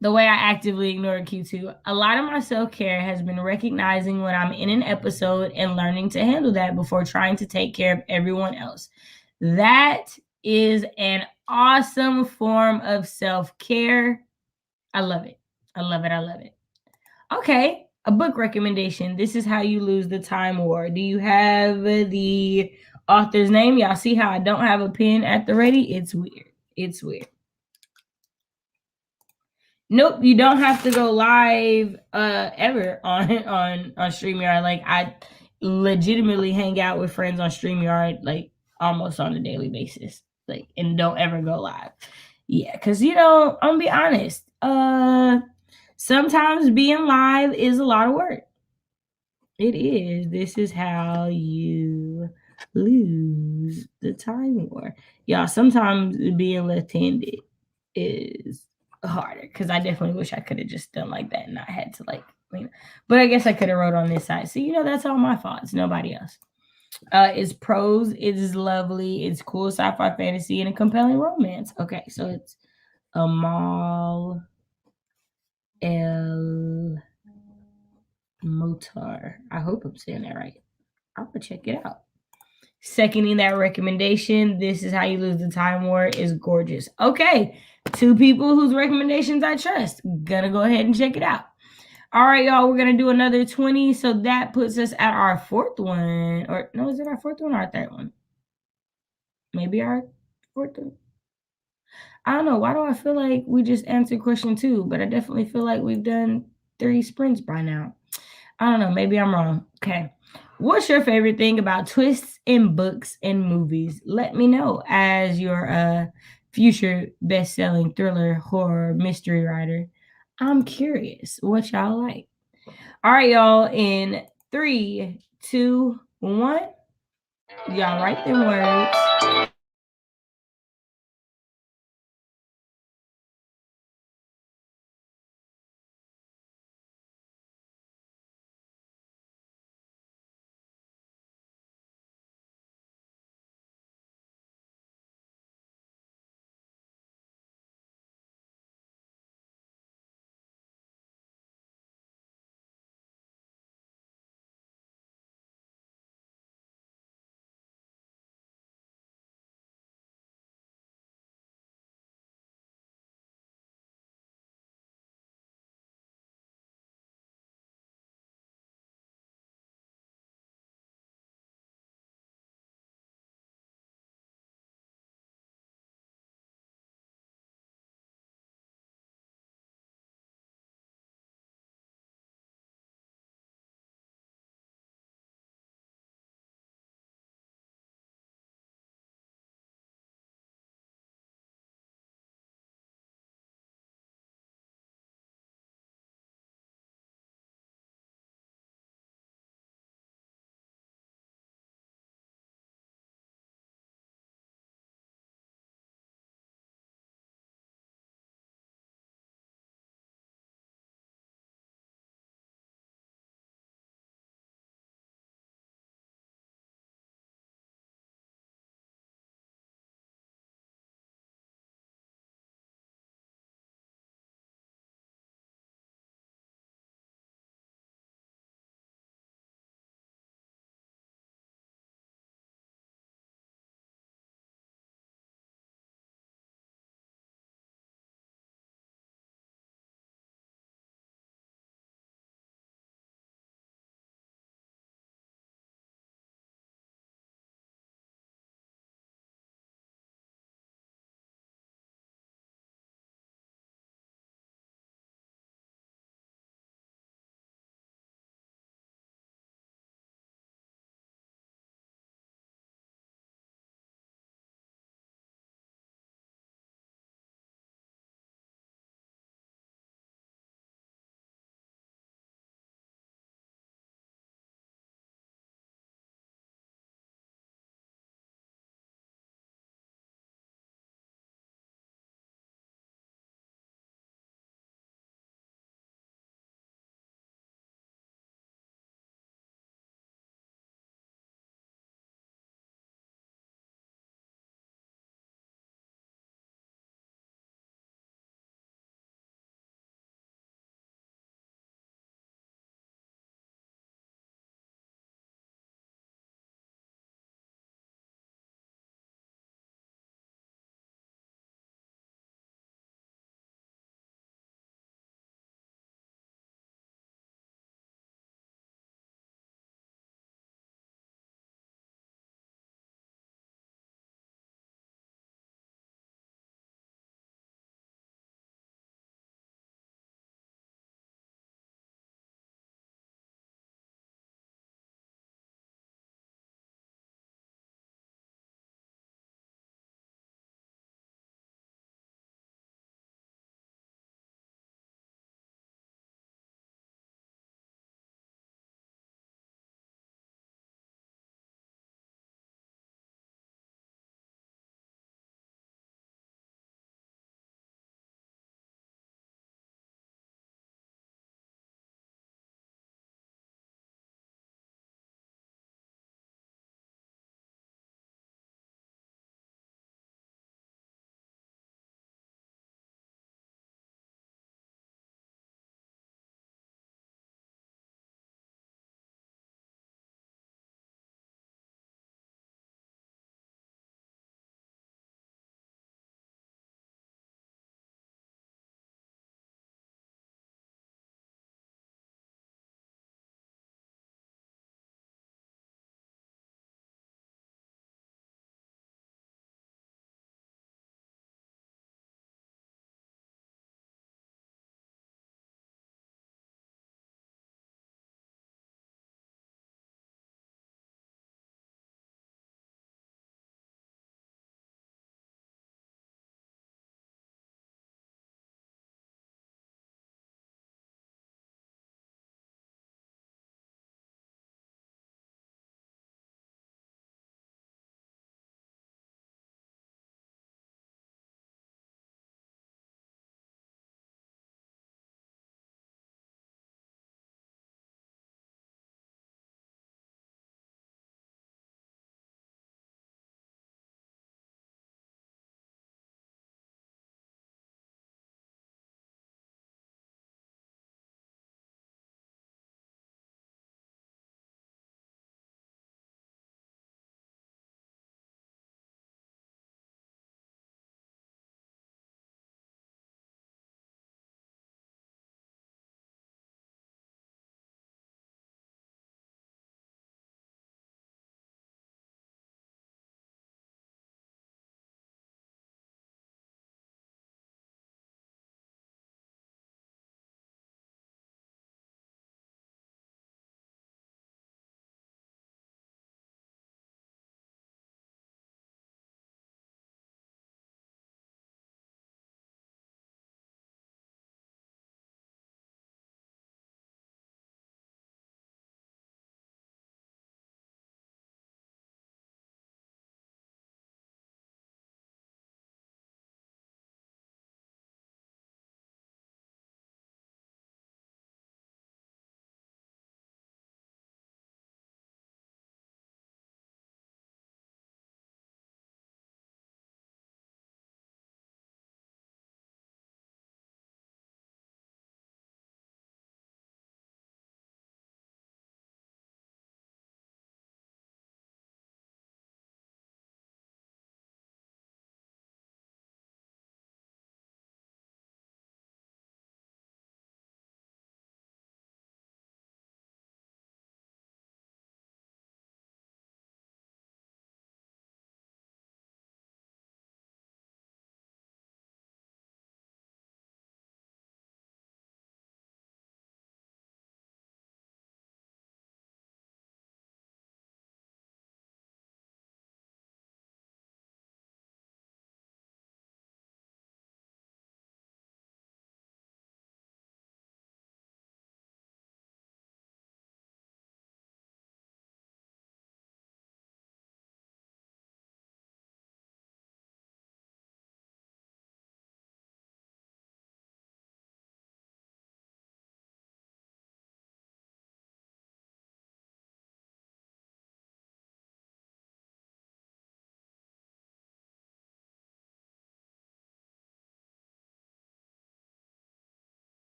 The way I actively ignored Q2. A lot of my self-care has been recognizing when I'm in an episode and learning to handle that before trying to take care of everyone else. That is an awesome form of self-care. I love it. Okay, a book recommendation. This is How You Lose the Time War. Do you have the author's name? Y'all see how I don't have a pen at the ready? It's weird. Nope, you don't have to go live ever on StreamYard. Like I legitimately hang out with friends on StreamYard like almost on a daily basis. Like and don't ever go live. Yeah, because you know, I'm gonna be honest. Sometimes being live is a lot of work. It is. This is how you lose the time war. Y'all, sometimes being left-handed is harder because I definitely wish I could have just done like that and not had to like, you know. But I guess I could have wrote on this side. So, you know, that's all my faults, nobody else. It's prose, it is lovely, it's cool sci-fi fantasy and a compelling romance. Okay, so it's Amal El Motar. I hope I'm saying that right. I'm gonna check it out. Seconding that recommendation, This Is How You Lose the Time War is gorgeous. Okay, two people whose recommendations I trust. Gonna go ahead and check it out. All right, y'all, we're gonna do another 20. So that puts us at our fourth one. Or no, is it our fourth one or our third one? Maybe our fourth one. I don't know. Why do I feel like we just answered question 2? But I definitely feel like we've done 3 sprints by now. I don't know. Maybe I'm wrong. Okay. What's your favorite thing about twists in books and movies? Let me know as your future best-selling thriller, horror, mystery writer. I'm curious what y'all like. All right, y'all. In 3, 2, 1. Y'all write them words.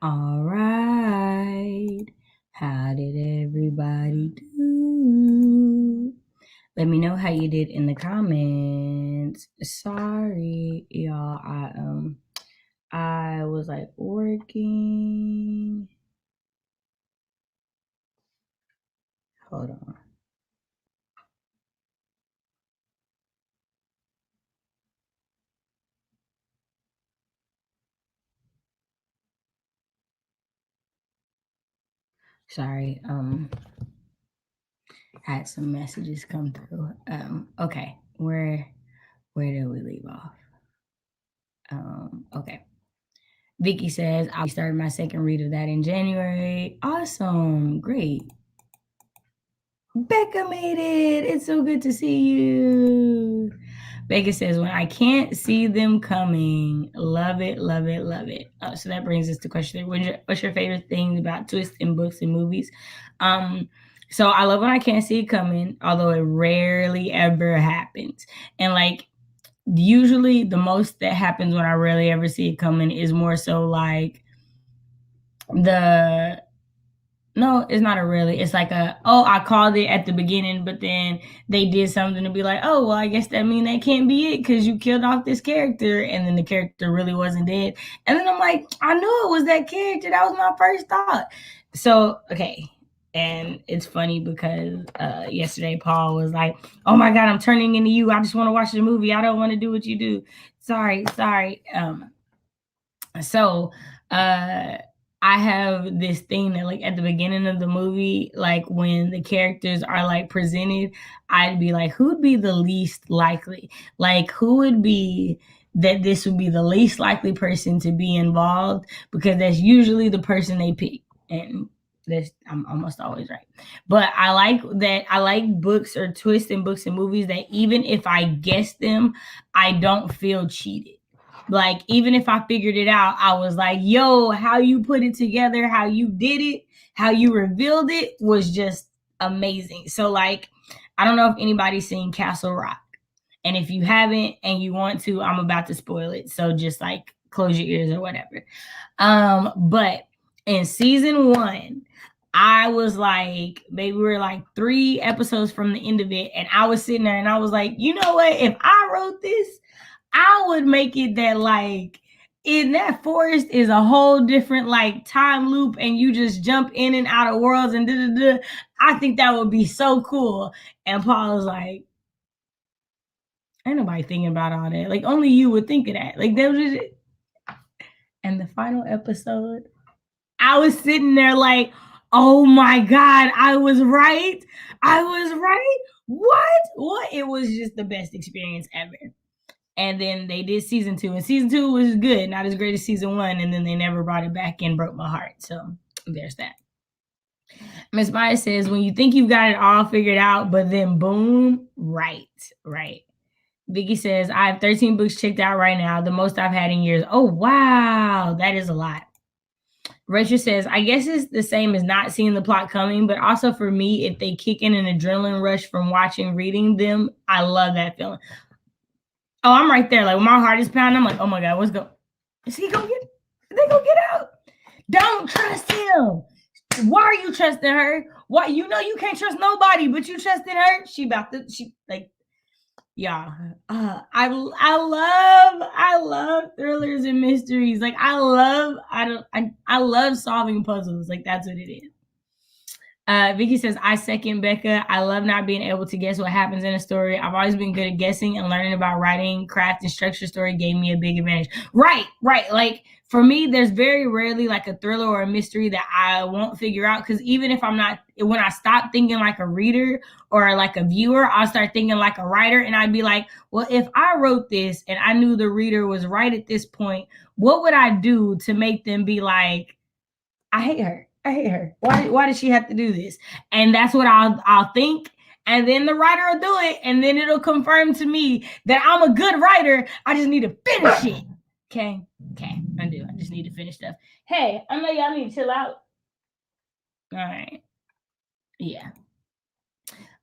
All right. How did everybody do? Let me know how you did in the comments. Sorry, y'all. I was like working. Hold on. Sorry. I had some messages come through. Okay. Where did we leave off? Okay. Vicky says, I started my second read of that in January. Awesome. Great. Becca made it. It's so good to see you. Becca says, when I can't see them coming, love it, love it, love it. So that brings us to question 3. What's your favorite thing about twists in books and movies? So I love when I can't see it coming, although it rarely ever happens. And like, usually the most that happens when I rarely ever see it coming is more so like no, it's not a really. It's like I called it at the beginning, but then they did something to be like, oh, well, I guess that means that can't be it because you killed off this character, and then the character really wasn't dead. And then I'm like, I knew it was that character. That was my first thought. So, okay. And it's funny because yesterday Paul was like, oh my God, I'm turning into you. I just want to watch the movie. I don't want to do what you do. Sorry. So I have this thing that like at the beginning of the movie, like when the characters are like presented, I'd be like, who'd be the least likely? Like who would be that this would be the least likely person to be involved, because that's usually the person they pick. And I'm almost always right. But I like books or twists in books and movies that even if I guess them, I don't feel cheated. Like, even if I figured it out, I was like, yo, how you put it together, how you did it, how you revealed it was just amazing. So, like, I don't know if anybody's seen Castle Rock. And if you haven't and you want to, I'm about to spoil it. So just like close your ears or whatever. But in season 1, I was like, maybe we were like 3 episodes from the end of it. And I was sitting there and I was like, you know what? If I wrote this, I would make it that like in that forest is a whole different like time loop and you just jump in and out of worlds and da-da-da. I think that would be so cool. And Paul was like, ain't nobody thinking about all that. Like only you would think of that. Like that was just it. And the final episode, I was sitting there like, oh my God, I was right. I was right. What? It was just the best experience ever. And then they did season 2, and season 2 was good, not as great as season 1. And then they never brought it back and broke my heart. So there's that. Miss Maya says, when you think you've got it all figured out, but then boom, right. Vicky says, I have 13 books checked out right now, the most I've had in years. Oh, wow. That is a lot. Rachel says, I guess it's the same as not seeing the plot coming, but also for me, if they kick in an adrenaline rush from reading them, I love that feeling. Oh, I'm right there. Like when my heart is pounding, I'm like, oh my God, what's going? Is he gonna get? Is they gonna get out? Don't trust him. Why are you trusting her? Why you know you can't trust nobody, but you trusting her? She like, yeah. I love thrillers and mysteries. Like I love solving puzzles. Like that's what it is. Vicky says, I second Becca. I love not being able to guess what happens in a story. I've always been good at guessing, and learning about writing, craft, and structure story gave me a big advantage. Right. Like for me, there's very rarely like a thriller or a mystery that I won't figure out. Because even if I'm not, when I stop thinking like a reader or like a viewer, I'll start thinking like a writer. And I'd be like, well, if I wrote this and I knew the reader was right at this point, what would I do to make them be like, I hate her. Why does she have to do this? And that's what I'll think. And then the writer will do it. And then it'll confirm to me that I'm a good writer. I just need to finish it. Okay. I do. I just need to finish stuff. Hey, I know y'all need to chill out. All right. Yeah.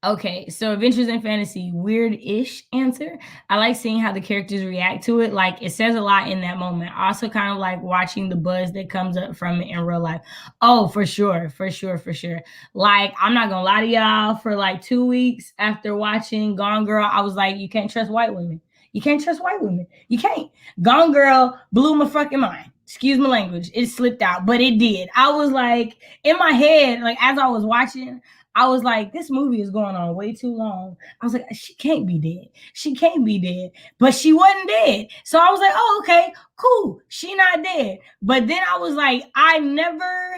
Okay, so Adventures in Fantasy, weird-ish answer. I like seeing how the characters react to it. Like, it says a lot in that moment. I also kind of like watching the buzz that comes up from it in real life. Oh, for sure, for sure, for sure. Like, I'm not gonna lie to y'all, for like 2 weeks after watching Gone Girl, I was like, you can't trust white women. You can't trust white women. You can't. Gone Girl blew my fucking mind. Excuse my language. It slipped out, but it did. I was like, in my head, like as I was watching, I was like, this movie is going on way too long. I was like, she can't be dead. She can't be dead. But she wasn't dead. So I was like, oh, okay, cool. She not dead. But then I was like, I never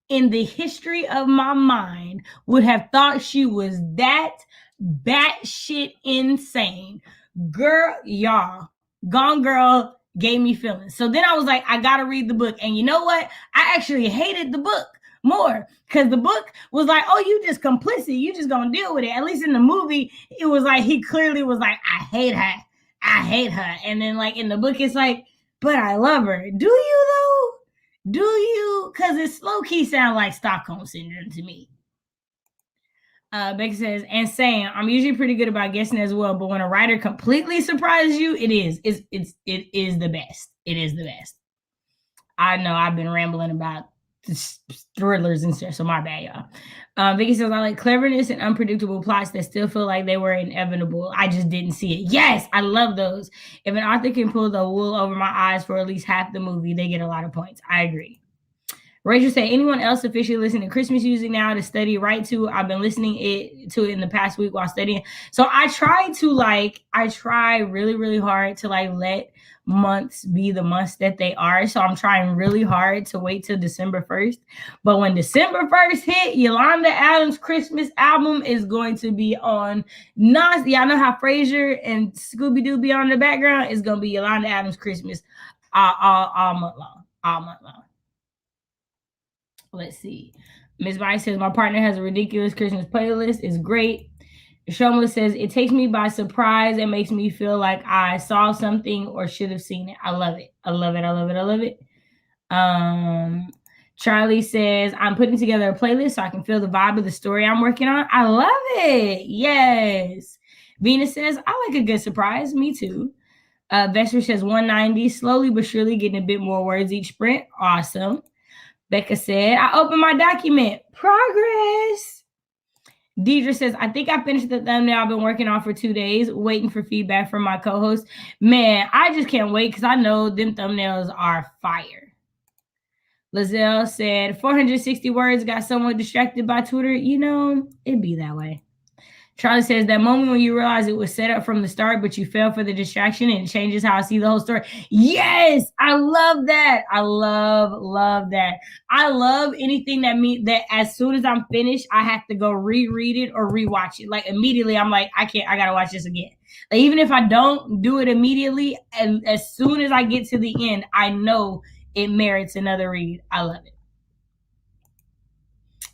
in the history of my mind would have thought she was that batshit insane. Girl, y'all, Gone Girl gave me feelings. So then I was like, I gotta read the book. And you know what? I actually hated the book more because the book was like, oh, you just complicit, you just gonna deal with it. At least in the movie, it was like he clearly was like, I hate her. And then like in the book, it's like, but I love her. Do you though? Do you? Because it's low-key sound like Stockholm syndrome to me. Becky says, and saying, I'm usually pretty good about guessing as well, but when a writer completely surprises you, it is the best. It is the best. I know I've been rambling about thrillers and stuff, so my bad, y'all. Vicky says, I like cleverness and unpredictable plots that still feel like they were inevitable. I just didn't see it. Yes, I love those. If an author can pull the wool over my eyes for at least half the movie, they get a lot of points. I agree. Rachel said, anyone else officially listening to Christmas music now to study right to? I've been listening to it in the past week while studying. So I try really, really hard to like let months be the months that they are. So I'm trying really hard to wait till December 1st. But when December 1st hit, Yolanda Adams' Christmas album is going to be on Y'all know how Frasier and Scooby-Doo be on the background? It's going to be Yolanda Adams' Christmas all month long. All month long. Let's see. Miss Mike says, my partner has a ridiculous Christmas playlist. It's great. Shomla says, it takes me by surprise and makes me feel like I saw something or should have seen it. I love it. I love it. I love it. I love it. Charlie says, I'm putting together a playlist so I can feel the vibe of the story I'm working on. I love it. Yes. Venus says, I like a good surprise. Me too. Vesper says 190, slowly but surely getting a bit more words each sprint. Awesome. Becca said, I opened my document. Progress. Deidre says, I think I finished the thumbnail I've been working on for 2 days, waiting for feedback from my co-host. Man, I just can't wait because I know them thumbnails are fire. Lizelle said, 460 words, got somewhat distracted by Twitter. You know, it'd be that way. Charlie says, that moment when you realize it was set up from the start, but you fell for the distraction and it changes how I see the whole story. Yes, I love that. I love that. I love anything that means that as soon as I'm finished, I have to go reread it or rewatch it. Like immediately, I'm like, I gotta watch this again. Like, even if I don't do it immediately, and as soon as I get to the end, I know it merits another read. I love it.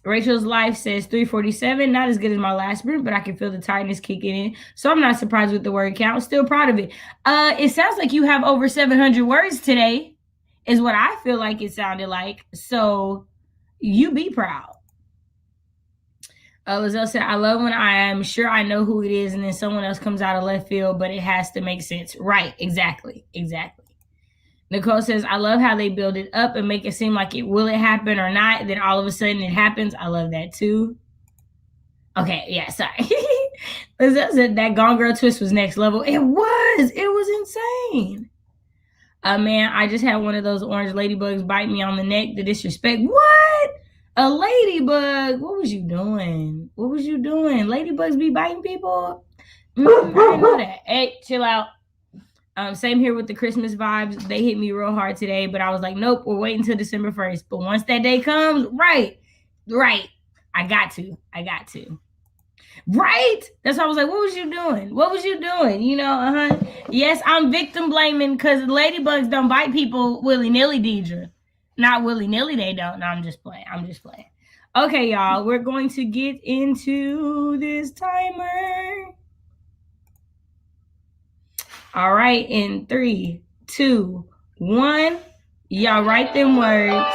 Rachel's Life says 347, not as good as my last sprint, but I can feel the tiredness kicking in. So I'm not surprised with the word count. Still proud of it. It sounds like you have over 700 words today, is what I feel like it sounded like. So you be proud. Lizelle said, I love when I am sure I know who it is and then someone else comes out of left field, but it has to make sense. Right, exactly. Nicole says, I love how they build it up and make it seem like will it happen or not. Then all of a sudden it happens. I love that too. Okay, yeah, sorry. Lizelle said that Gone Girl twist was next level. It was insane. Man, I just had one of those orange ladybugs bite me on the neck. The disrespect. What? A ladybug? What was you doing? Ladybugs be biting people? I didn't know that. Hey, chill out. Same here with the Christmas vibes. They hit me real hard today, but I was like, nope, we're waiting until December 1st. But once that day comes, right. I got to. Right? That's why I was like, what was you doing? You know, Yes, I'm victim blaming because ladybugs don't bite people willy-nilly, Deidre. Not willy-nilly, they don't. No, I'm just playing. Okay, y'all, we're going to get into this timer. All right, in 3, 2, 1, y'all write them words.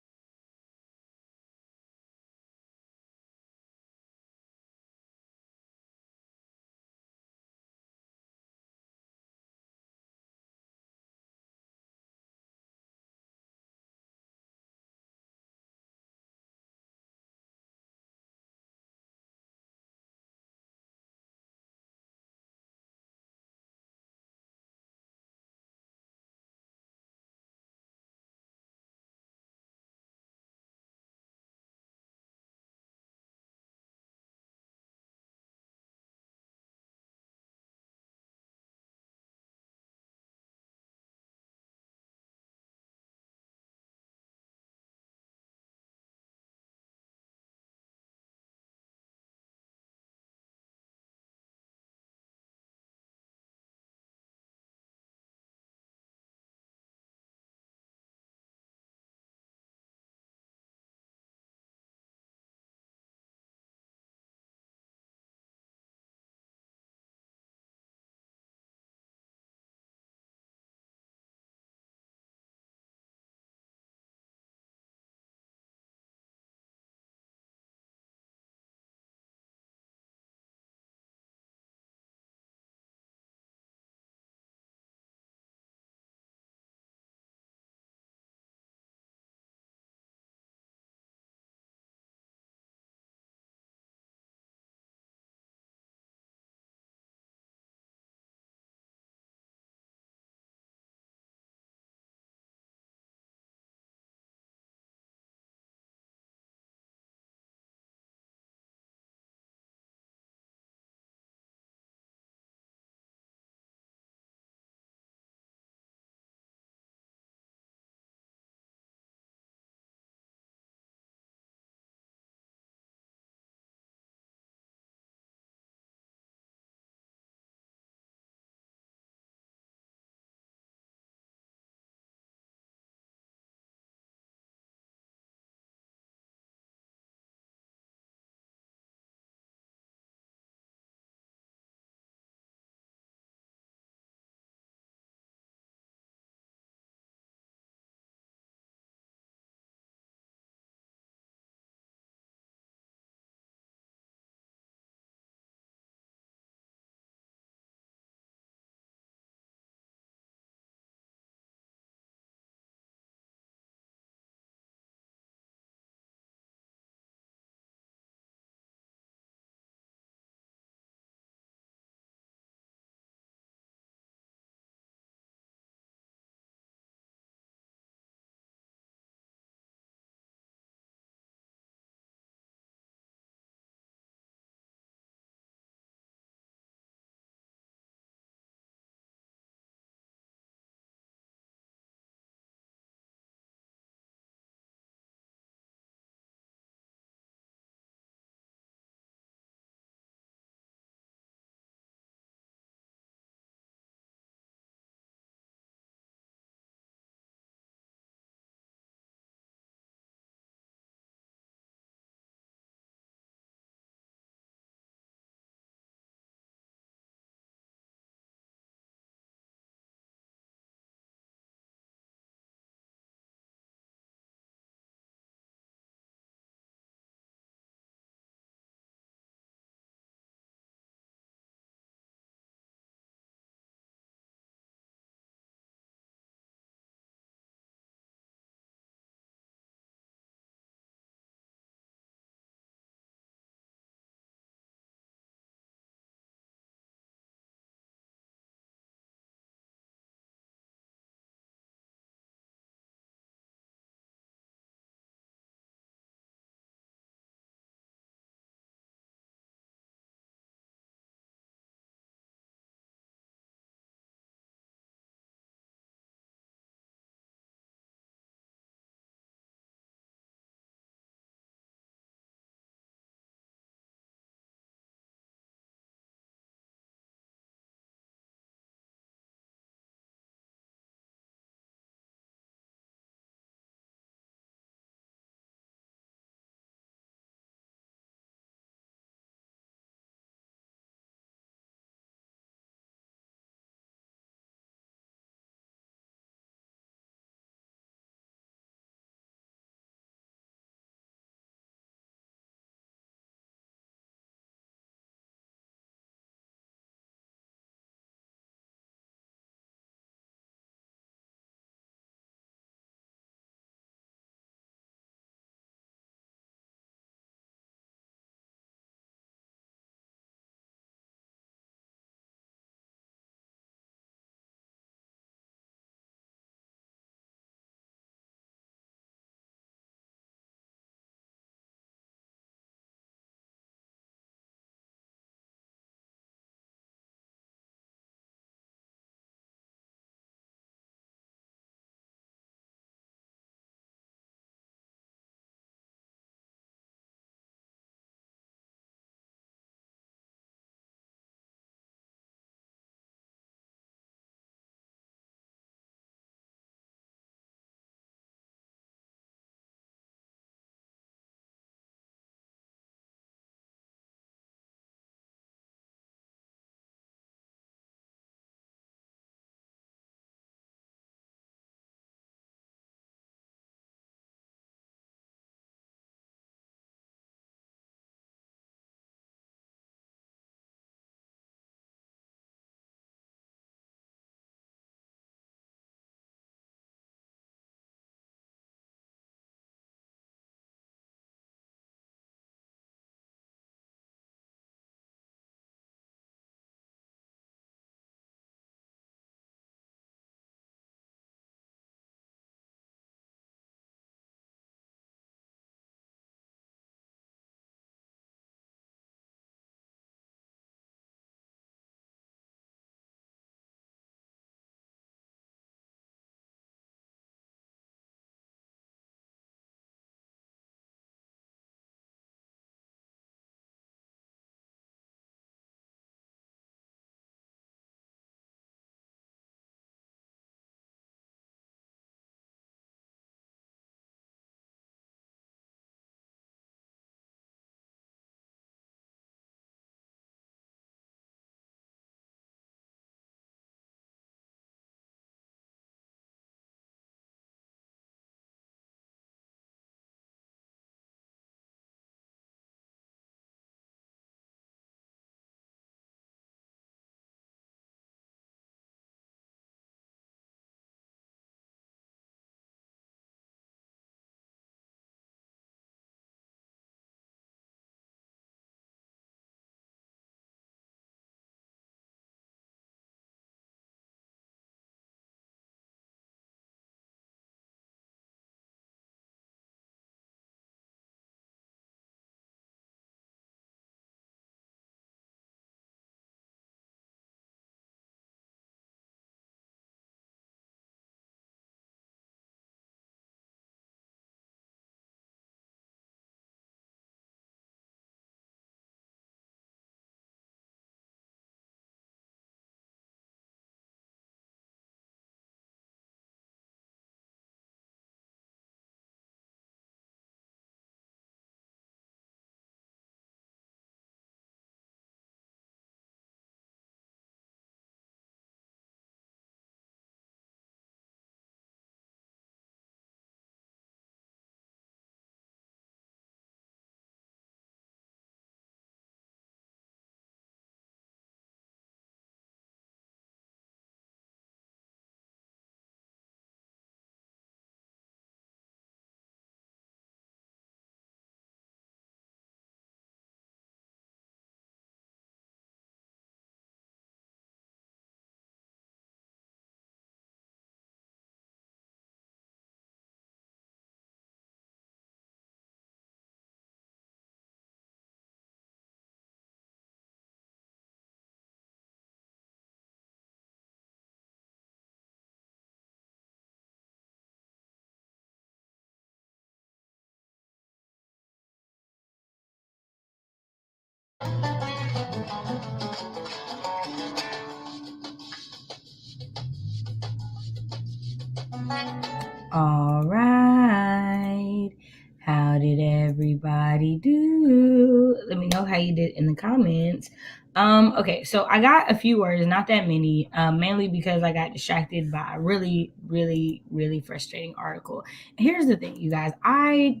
All right. How did everybody do? Let me know how you did in the comments. Okay, so I got a few words, not that many, mainly because I got distracted by a really, really, really frustrating article. Here's the thing, you guys. I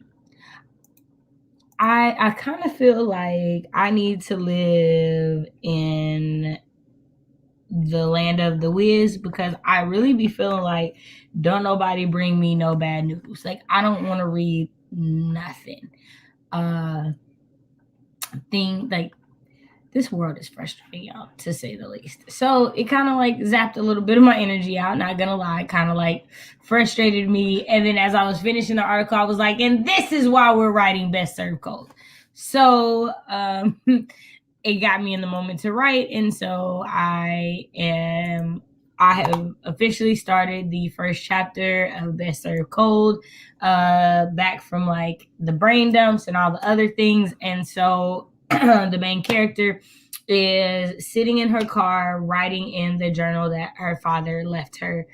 kind of feel like I need to live in the land of the whiz, because I really be feeling like don't nobody bring me no bad news. Like, I don't want to read nothing. Thing like, this world is frustrating, y'all, to say the least. So it kind of like zapped a little bit of my energy out, not gonna lie, kind of like frustrated me. And then as I was finishing the article, I was like, and this is why we're writing Best Served Cold. So it got me in the moment to write. And so I have officially started the first chapter of Best Served Cold, back from like the brain dumps and all the other things. And so the main character is sitting in her car writing in the journal that her father left her.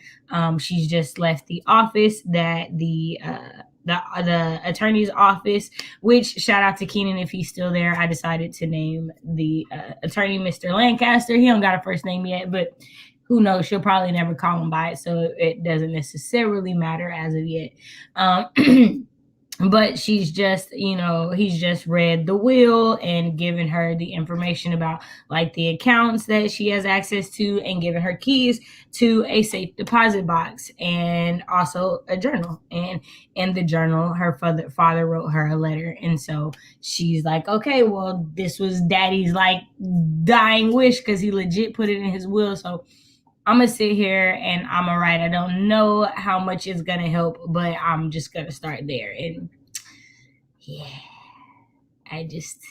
She's just left the office that the attorney's office, which, shout out to Keenan if he's still there. I decided to name the attorney Mr. Lancaster. He don't got a first name yet, but who knows? She'll probably never call him by it, so it doesn't necessarily matter as of yet. But she's just, he's just read the will and given her the information about like the accounts that she has access to, and given her keys to a safe deposit box and also a journal. And in the journal, her father wrote her a letter. And so she's like, okay, well, this was daddy's like dying wish, because he legit put it in his will. So I'm going to sit here and I'm going to write. I don't know how much it's going to help, but I'm just going to start there. And yeah, I just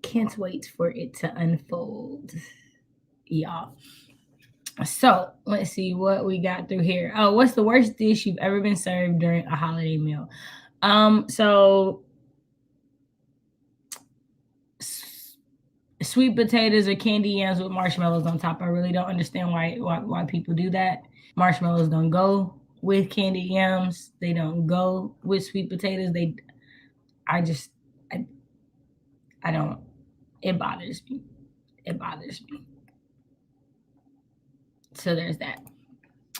can't wait for it to unfold, y'all. So let's see what we got through here. Oh, what's the worst dish you've ever been served during a holiday meal? So sweet potatoes or candy yams with marshmallows on top. I really don't understand why people do that. Marshmallows don't go with candy yams. They don't go with sweet potatoes. I don't. It bothers me. It bothers me. So there's that.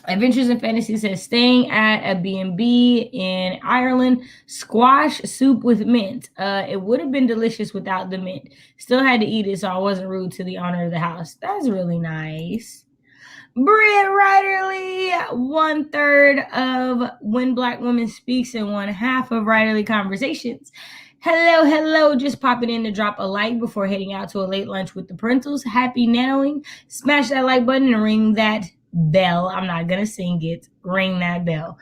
Adventures in Fantasy says, staying at a B&B in Ireland, squash soup with mint. It would have been delicious without the mint. Still had to eat it, so I wasn't rude to the owner of the house. That's really nice. Britt Writerly, 1/3 of When Black Women Speaks and 1/2 of Writerly Conversations. Hello, just popping in to drop a like before heading out to a late lunch with the parentals. Happy nanoing. Smash that like button and ring that bell. I'm not gonna sing it. Ring that bell.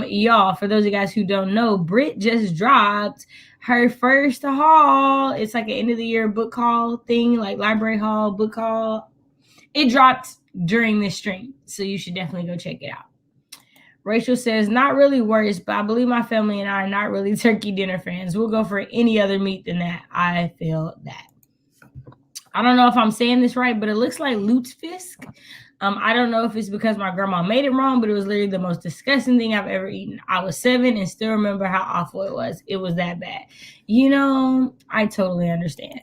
Y'all, for those of you guys who don't know, Britt just dropped her first haul. It's like an end of the year book haul thing, like library haul, book haul. It dropped during this stream, so you should definitely go check it out. Rachel says, not really worse, but I believe my family and I are not really turkey dinner fans. We'll go for any other meat than that. I feel that. I don't know if I'm saying this right, but it looks like lutefisk. I don't know if it's because my grandma made it wrong, but it was literally the most disgusting thing I've ever eaten. I was 7 and still remember how awful it was. It was that bad. I totally understand.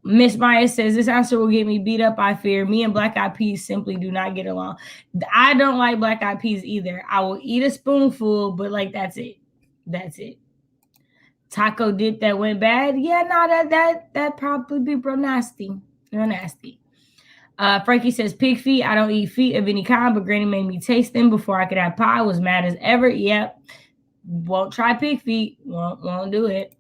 Miss Maya says, this answer will get me beat up, I fear. Me and black eyed peas simply do not get along. I don't like black eyed peas either. I will eat a spoonful, but like, that's it. That's it. Taco dip that went bad. Yeah, no, that probably be real nasty. Real nasty. Frankie says, pig feet. I don't eat feet of any kind, but Granny made me taste them before I could have pie. I was mad as ever. Yep. Won't try pig feet. Won't do it.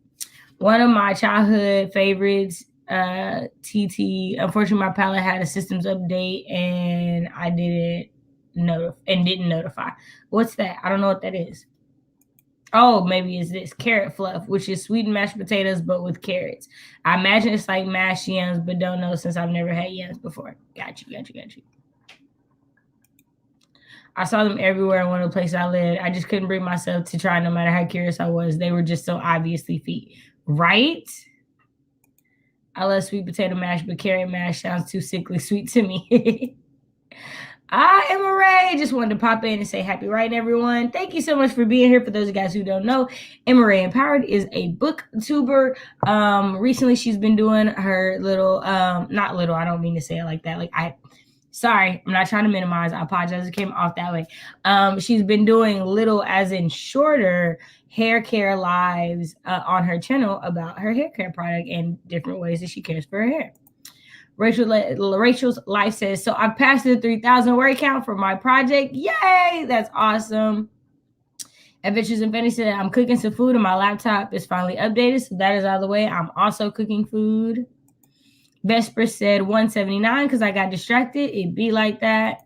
One of my childhood favorites, TT. Unfortunately, my palette had a systems update and I didn't notify. What's that? I don't know what that is. Oh, maybe it's this carrot fluff, which is sweetened mashed potatoes, but with carrots. I imagine it's like mashed yams, but don't know since I've never had yams before. Got you. I saw them everywhere in one of the places I lived. I just couldn't bring myself to try, no matter how curious I was. They were just so obviously feet. Right? I love sweet potato mash, but carrot mash sounds too sickly sweet to me. I am Ray. Just wanted to pop in and say happy writing, everyone. Thank you so much for being here. For those of you guys who don't know, Emma Ray Empowered is a booktuber. Recently she's been doing her little, not little, I don't mean to say it like that. Sorry, I'm not trying to minimize. I apologize. It came off that way. She's been doing little, as in shorter, hair care lives on her channel about her hair care product and different ways that she cares for her hair. Rachel's life says, so I've passed the 3,000 word count for my project. Yay! That's awesome. Adventures in Fantasy said, I'm cooking some food and my laptop is finally updated. So that is out of the way. I'm also cooking food. Vesper said 179 because I got distracted. It be like that.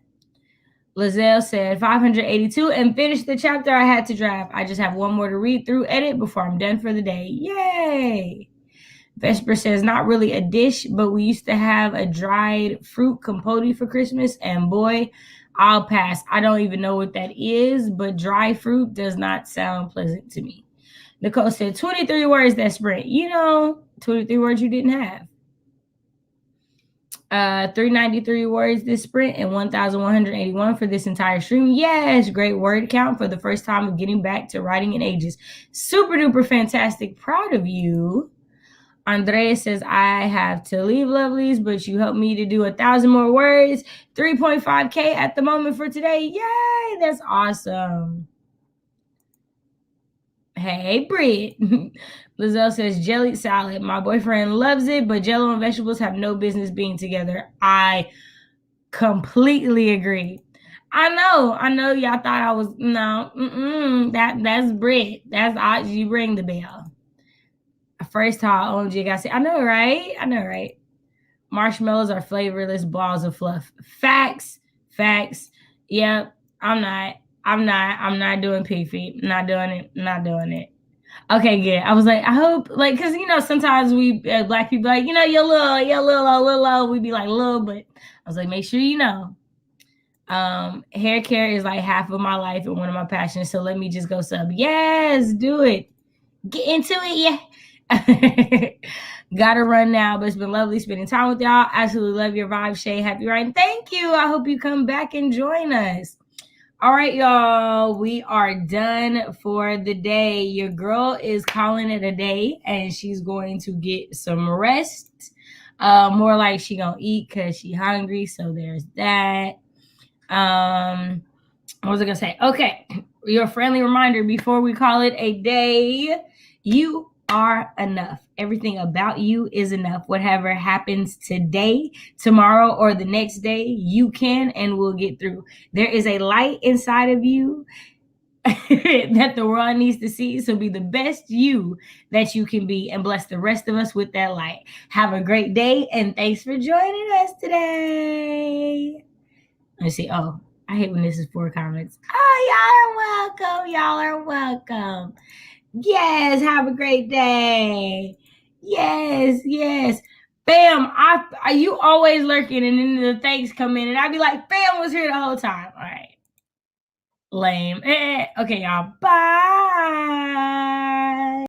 Lizelle said 582 and finished the chapter I had to draft. I just have one more to read through, edit before I'm done for the day. Yay! Vesper says, not really a dish, but we used to have a dried fruit compote for Christmas, and boy, I'll pass. I don't even know what that is, but dry fruit does not sound pleasant to me. Nicole said 23 words that sprint. 23 words you didn't have. 393 words this sprint and 1,181 for this entire stream. Yes, great word count for the first time of getting back to writing in ages. Super duper fantastic. Proud of you. Andrea says, I have to leave, lovelies, but you helped me to do 1,000 more words. 3.5K at the moment for today. Yay, that's awesome. Hey, Britt. Lizelle says, jelly salad. My boyfriend loves it, but Jello and vegetables have no business being together. I completely agree. I know. Y'all thought I was, no, that's Britt. That's you ring the bell. First time, OMG, I say, I know, right? Marshmallows are flavorless balls of fluff. Facts. Yep, I'm not doing pig feet. Not doing it. Okay, good. I was like, I hope, because sometimes we black people you're little. We be like little, but I was like, make sure you know. Hair care is like half of my life and one of my passions. So let me just go sub. Yes, do it. Get into it, yeah. Gotta run now, but it's been lovely spending time with y'all. Absolutely love your vibe, Shay. Happy writing. Thank you. I hope you come back and join us. All right, y'all, we are done for the day. Your girl is calling it a day, and she's going to get some rest. More like she gonna eat because she hungry, so there's that. What was I gonna say? Okay, your friendly reminder before we call it a day, you are enough. Everything about you is enough. Whatever happens today, tomorrow, or the next day, you can and will get through. There is a light inside of you that the world needs to see. So be the best you that you can be and bless the rest of us with that light. Have a great day and thanks for joining us today. Let's see. Oh, I hate when this is 4 comments. Oh, y'all are welcome. Yes, have a great day. Yes. Bam, you always lurking, and then the thanks come in, and I'd be like, Bam was here the whole time. All right. Lame. Okay, y'all. Bye.